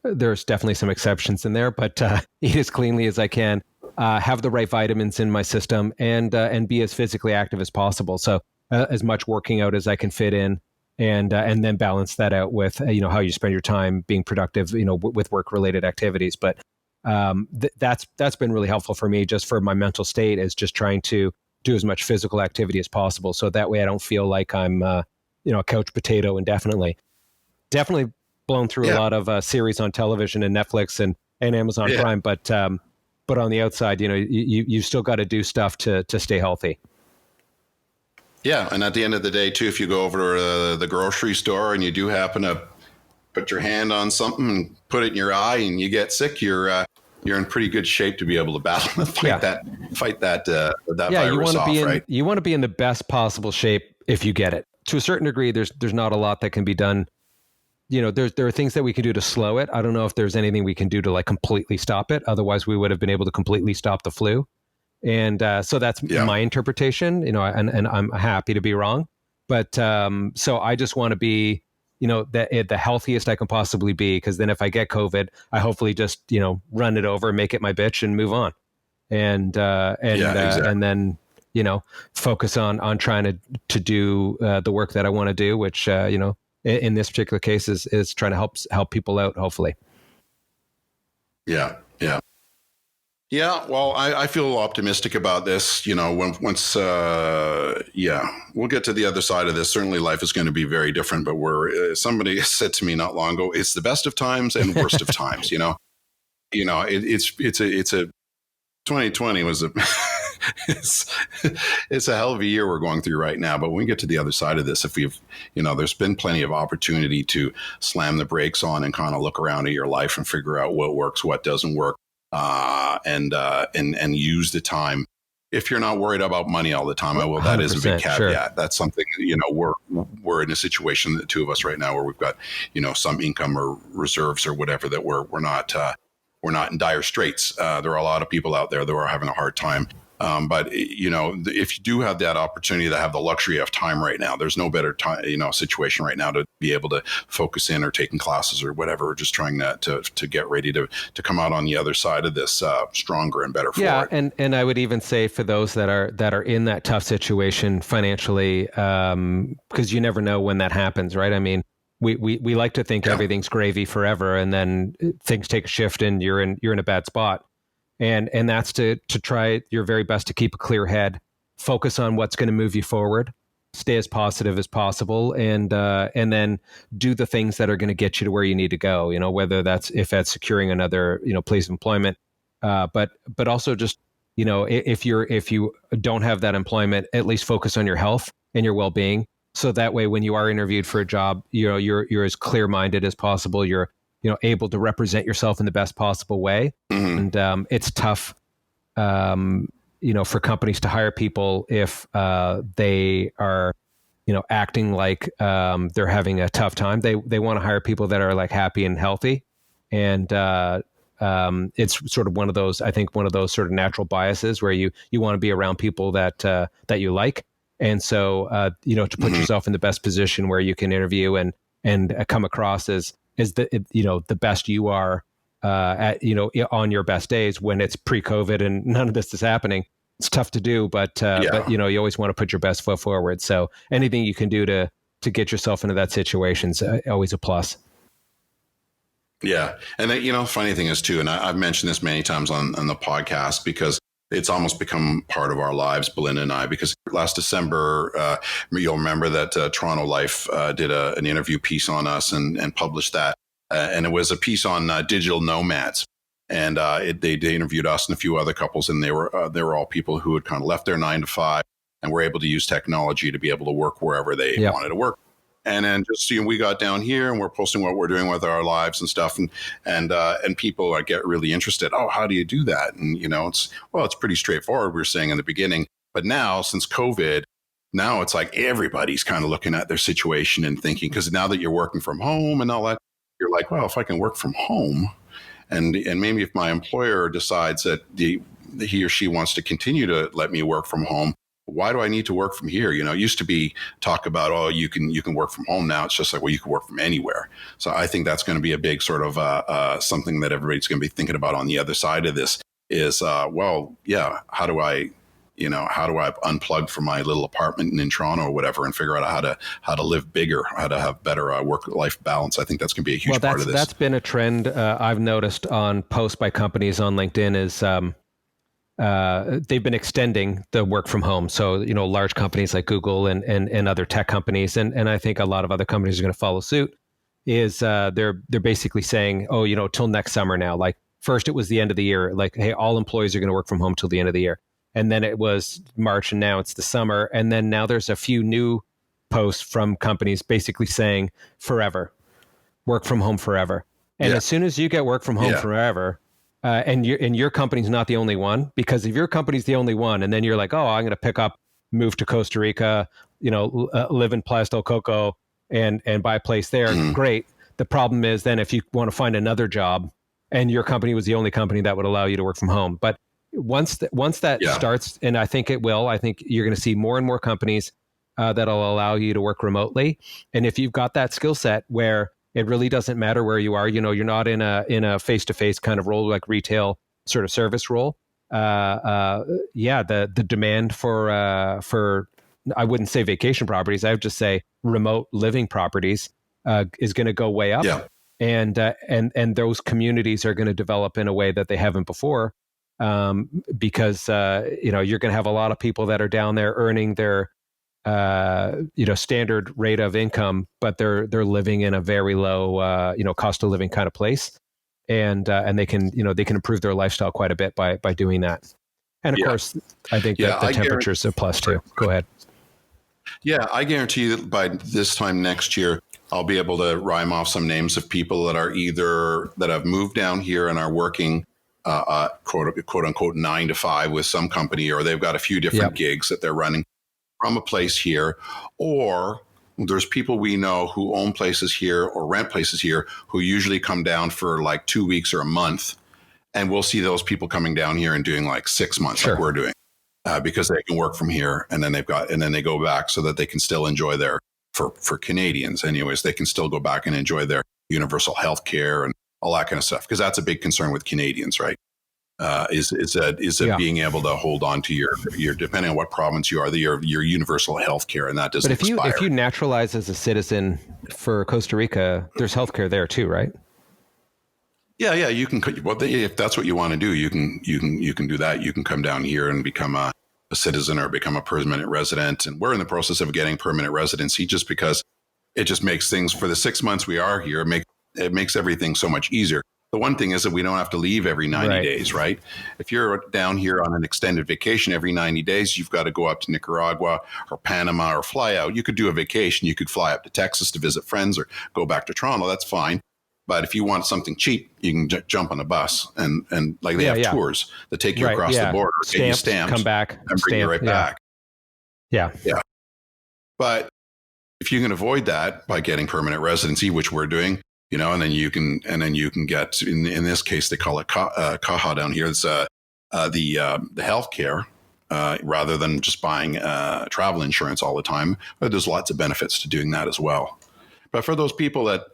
There's definitely some exceptions in there, but eat as cleanly as I can, have the right vitamins in my system, and be as physically active as possible. So as much working out as I can fit in, and then balance that out with how you spend your time being productive, with work related activities. But that's been really helpful for me, just for my mental state, is just trying to do as much physical activity as possible, so that way I don't feel like I'm a couch potato indefinitely. Definitely blown through a lot of series on television and Netflix and Amazon Prime, but on the outside, you still got to do stuff to stay healthy. Yeah, and at the end of the day, too, if you go over to the grocery store and you do happen to put your hand on something and put it in your eye and you get sick, you're in pretty good shape to be able to battle and fight that virus off, right? You want to be in the best possible shape if you get it. To a certain degree, there's not a lot that can be done. There are things that we can do to slow it. I don't know if there's anything we can do to like completely stop it. Otherwise, we would have been able to completely stop the flu. And so that's my interpretation, and I'm happy to be wrong. But so I just want to be, the healthiest I can possibly be, because then if I get COVID, I hopefully just, run it over, make it my bitch, and move on. And then, focus on trying to do the work that I want to do, which, in this particular case is trying to help people out, hopefully. Yeah. Yeah, well, I feel optimistic about this. Once we'll get to the other side of this. Certainly, life is going to be very different. But somebody said to me not long ago, it's the best of times and worst of times. It's a 2020 was it's a hell of a year we're going through right now. But when we get to the other side of this, if there's been plenty of opportunity to slam the brakes on and kind of look around at your life and figure out what works, what doesn't work. And use the time. If you're not worried about money all the time, that is a big caveat. Sure. That's something, we're in a situation, the two of us right now, where we've got, some income or reserves or whatever, that we're not in dire straits. There are a lot of people out there that are having a hard time. But if you do have that opportunity to have the luxury of time right now, there's no better time, situation right now to be able to focus in or taking classes or whatever, or just trying to get ready to come out on the other side of this stronger and better for it. Yeah, and I would even say for those that are in that tough situation financially, because you never know when that happens, right? I mean, we like to think everything's gravy forever, and then things take a shift and you're in a bad spot. And that's to try your very best to keep a clear head, focus on what's going to move you forward, stay as positive as possible, and then do the things that are going to get you to where you need to go. Whether that's securing another place of employment, but also just if you don't have that employment, at least focus on your health and your well-being. So that way, when you are interviewed for a job, you're as clear-minded as possible. You're able to represent yourself in the best possible way. Mm-hmm. And it's tough, for companies to hire people if they are, acting like they're having a tough time. They want to hire people that are like happy and healthy. And it's sort of one of those sort of natural biases where you want to be around people that you like. And so, to put yourself in the best position where you can interview and come across as the best you are on your best days when it's pre-COVID and none of this is happening. It's tough to do, but you always want to put your best foot forward. So anything you can do to get yourself into that situation is always a plus. Yeah. And funny thing is too, and I've mentioned this many times on the podcast, because it's almost become part of our lives, Belinda and I, because last December, you'll remember that Toronto Life did an interview piece on us and published that. And it was a piece on digital nomads. And they interviewed us and a few other couples, and they were all people who had kind of left their 9 to 5 and were able to use technology to be able to work wherever they wanted to work. And then just we got down here and we're posting what we're doing with our lives and stuff, and people get really interested. Oh, how do you do that? And it's pretty straightforward. We were saying in the beginning, but now since COVID, it's like everybody's kind of looking at their situation and thinking, because now that you're working from home and all that, you're like, well, if I can work from home, and maybe if my employer decides that he or she wants to continue to let me work from home, why do I need to work from here? It used to be talk about, oh, you can work from home. Now it's just like, well, you can work from anywhere. So I think that's going to be a big sort of something that everybody's going to be thinking about on the other side of this is, well, yeah, how do I unplug from my little apartment in Toronto or whatever and figure out how to live bigger, how to have better work-life balance. I think that's going to be a huge part of this. That's been a trend I've noticed on posts by companies on LinkedIn is they've been extending the work from home. So, large companies like Google and other tech companies, and I think a lot of other companies are going to follow suit, is they're basically saying, oh, till next summer now. Like first it was the end of the year, like, hey, all employees are going to work from home till the end of the year. And then it was March, and now it's the summer. And then now there's a few new posts from companies basically saying forever, work from home forever. And as soon as you get work from home forever, and your company's not the only one, because if your company's the only one, and then you're like, oh, I'm going to pick up, move to Costa Rica, live in Playa del Coco and buy a place there, great. The problem is then if you want to find another job and your company was the only company that would allow you to work from home. But once that starts, and I think it will, I think you're going to see more and more companies that'll allow you to work remotely. And if you've got that skill set where it really doesn't matter where you are, you're not in a face-to-face kind of role, like retail sort of service role. The demand for I wouldn't say vacation properties, I would just say remote living properties is going to go way up. Yeah. And those communities are going to develop in a way that they haven't before. Because you're going to have a lot of people that are down there earning their standard rate of income, but they're living in a very low cost of living kind of place, and they can improve their lifestyle quite a bit by doing that. And of course, I think that the temperature is a plus too. Go ahead. Yeah, I guarantee you that by this time next year, I'll be able to rhyme off some names of people that are either that have moved down here and are working quote unquote 9 to 5 with some company, or they've got a few different gigs that they're running from a place here, or there's people we know who own places here or rent places here who usually come down for like 2 weeks or a month. And we'll see those people coming down here and doing like 6 months like we're doing because they can work from here. And then they go back so that they can still enjoy for Canadians anyways, they can still go back and enjoy their universal health care and all that kind of stuff. Because that's a big concern with Canadians, right? Is being able to hold on to your depending on what province you are, your universal health care, and that doesn't expire. But if you naturalize as a citizen for Costa Rica, there's health care there too, right? Yeah, you can. Well, if that's what you want to do, you can do that. You can come down here and become a citizen or become a permanent resident. And we're in the process of getting permanent residency, just because it just makes things for the 6 months we are here. It makes everything so much easier. The one thing is that we don't have to leave every 90 days, right? If you're down here on an extended vacation every 90 days, you've got to go up to Nicaragua or Panama or fly out. You could do a vacation. You could fly up to Texas to visit friends or go back to Toronto. That's fine. But if you want something cheap, you can jump on a bus and like they have tours that take you across the border, get you stamped, come back, and bring you right back. Yeah. But if you can avoid that by getting permanent residency, which we're doing, and then you can get in this case they call it CAHA down here. It's the healthcare rather than just buying travel insurance all the time. But there's lots of benefits to doing that as well. But for those people that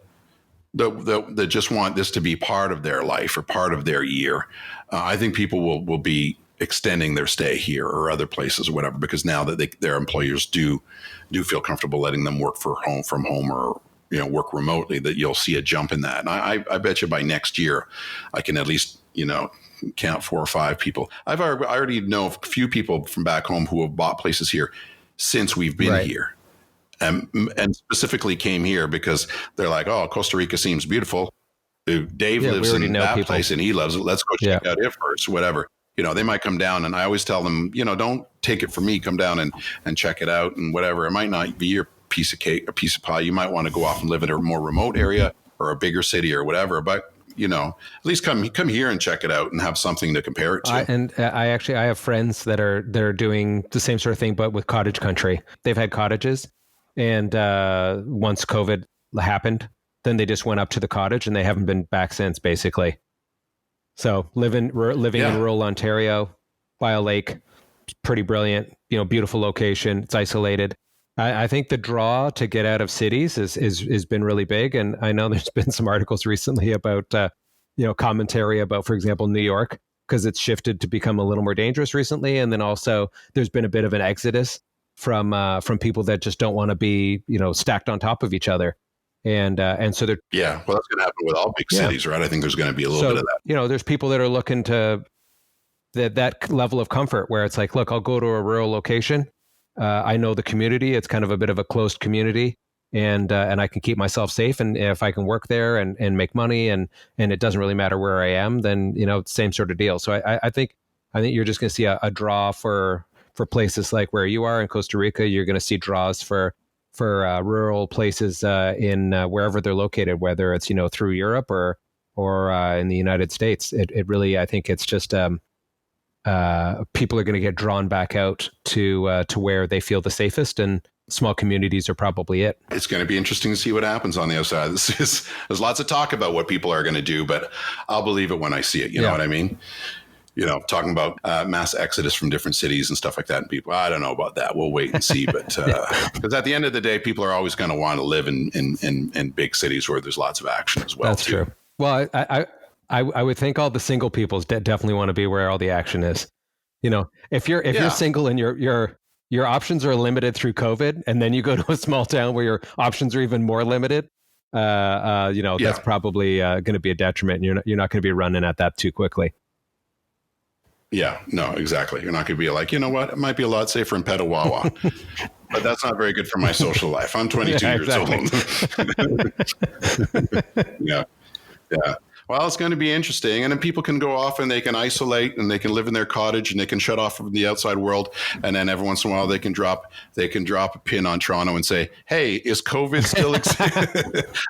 just want this to be part of their life or part of their year, I think people will be extending their stay here or other places or whatever, because now that their employers do feel comfortable letting them work from home or work remotely, that you'll see a jump in that. And I bet you by next year, I can at least, count 4 or 5 people. I already know a few people from back home who have bought places here since we've been here. And specifically came here because they're like, oh, Costa Rica seems beautiful. Dave lives in that place and he loves it. Let's go check out it first, whatever. They might come down, and I always tell them, don't take it from me. Come down and check it out and whatever. It might not be your piece of cake, a piece of pie. You might want to go off and live in a more remote area or a bigger city or whatever. But at least come here and check it out and have something to compare it to. I have friends that are doing the same sort of thing, but with cottage country. They've had cottages, and once COVID happened, then they just went up to the cottage and they haven't been back since, basically. So living in rural Ontario by a lake, pretty brilliant, beautiful location. It's isolated. I think the draw to get out of cities is been really big. And I know there's been some articles recently about, commentary about, for example, New York, because it's shifted to become a little more dangerous recently. And then also there's been a bit of an exodus from people that just don't want to be, stacked on top of each other. And so they're... Yeah, well, that's going to happen with all big cities, right? I think there's going to be a little bit of that. There's people that are looking to that level of comfort where it's like, look, I'll go to a rural location. I know the community. It's kind of a bit of a closed community, and I can keep myself safe. And if I can work there and make money, and it doesn't really matter where I am, then same sort of deal. So I think you're just going to see a draw for places like where you are in Costa Rica. You're going to see draws for rural places in wherever they're located, whether it's through Europe or in the United States. It really, I think it's just people are going to get drawn back out to where they feel the safest, and small communities are probably it. It's going to be interesting to see what happens on the other side. There's lots of talk about what people are going to do, but I'll believe it when I see it. You know what I mean? Talking about mass exodus from different cities and stuff like that. And people, I don't know about that. We'll wait and see. But because at the end of the day, people are always going to want to live in big cities where there's lots of action as well. That's true. Well, I would think all the single people definitely want to be where all the action is. If you're single and your options are limited through COVID, and then you go to a small town where your options are even more limited, that's probably going to be a detriment. And you're not going to be running at that too quickly. Yeah, no, exactly. You're not going to be like, it might be a lot safer in Petawawa, but that's not very good for my social life. I'm 22 years old. Yeah. Well, it's going to be interesting. And then people can go off and they can isolate and they can live in their cottage and they can shut off from the outside world. And then every once in a while they can drop a pin on Toronto and say, hey, is COVID still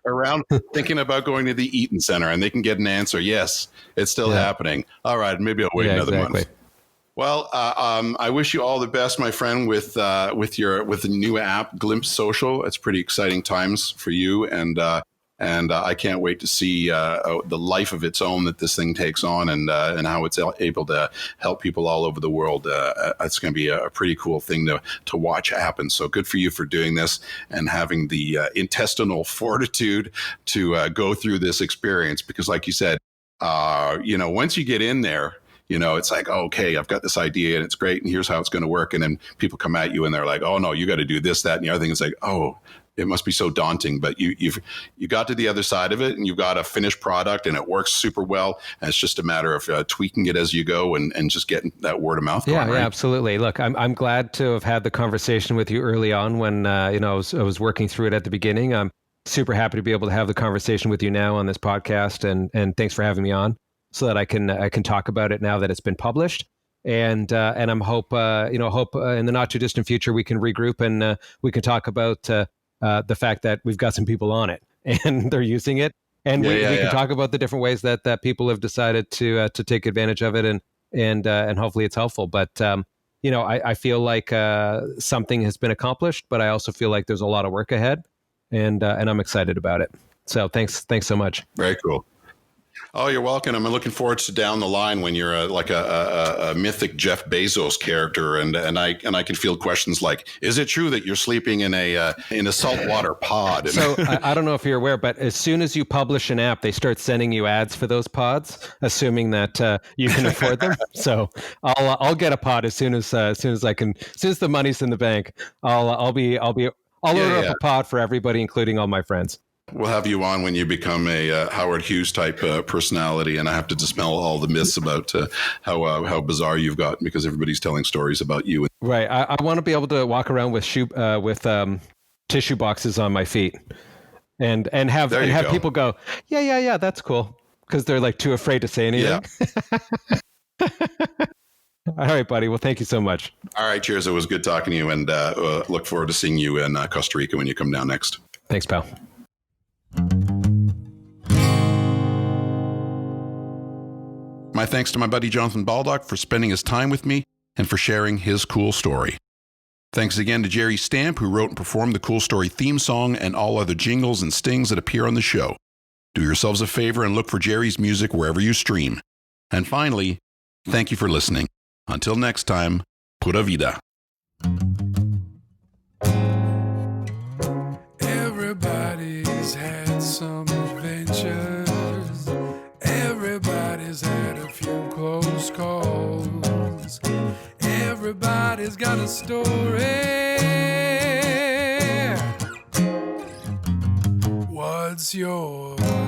around? Thinking about going to the Eaton Center, and they can get an answer. Yes, it's still happening. All right. Maybe I'll wait another month. Well, I wish you all the best, my friend, with the new app, Glimpse Social. It's pretty exciting times for you. And I can't wait to see the life of its own that this thing takes on, and how it's able to help people all over the world. It's going to be a pretty cool thing to watch happen. So good for you for doing this and having the intestinal fortitude to go through this experience. Because like you said, once you get in there, it's like, oh, okay, I've got this idea and it's great, and here's how it's going to work. And then people come at you and they're like, oh, no, you got to do this, that, and the other thing. It's like, oh, it must be so daunting, but you got to the other side of it, and you've got a finished product, and it works super well. And it's just a matter of tweaking it as you go, and just getting that word of mouth going. Yeah, absolutely. Look, I'm glad to have had the conversation with you early on when I was working through it at the beginning. I'm super happy to be able to have the conversation with you now on this podcast, and thanks for having me on so that I can talk about it now that it's been published. And I'm hope in the not too distant future we can regroup and we can talk about the fact that we've got some people on it and they're using it, and we can talk about the different ways that people have decided to take advantage of it, and hopefully it's helpful. But I feel like something has been accomplished, but I also feel like there's a lot of work ahead, and I'm excited about it. So thanks so much. Very cool. Oh, you're welcome. I'm looking forward to down the line when you're like a mythic Jeff Bezos character, and I can field questions like, is it true that you're sleeping in a saltwater pod? So I don't know if you're aware, but as soon as you publish an app, they start sending you ads for those pods, assuming that you can afford them. So I'll get a pod as soon as I can. As soon as the money's in the bank, I'll order up a pod for everybody, including all my friends. We'll have you on when you become a Howard Hughes type personality, and I have to dispel all the myths about how bizarre you've gotten, because everybody's telling stories about you. Right. I want to be able to walk around with tissue boxes on my feet, and have people go, yeah, that's cool, because they're like too afraid to say anything. Yeah. All right, buddy. Well, thank you so much. All right, cheers. It was good talking to you, and look forward to seeing you in Costa Rica when you come down next. Thanks, pal. My thanks to my buddy Jonathan Baldock for spending his time with me and for sharing his cool story. Thanks again to Jerry Stamp, who wrote and performed the Cool Story theme song and all other jingles and stings that appear on the show. Do yourselves a favor and look for Jerry's music wherever you stream. And finally, thank you for listening. Until next time, pura vida. Everybody's had some adventures. Everybody's had a few close calls. Everybody's got a story. What's yours?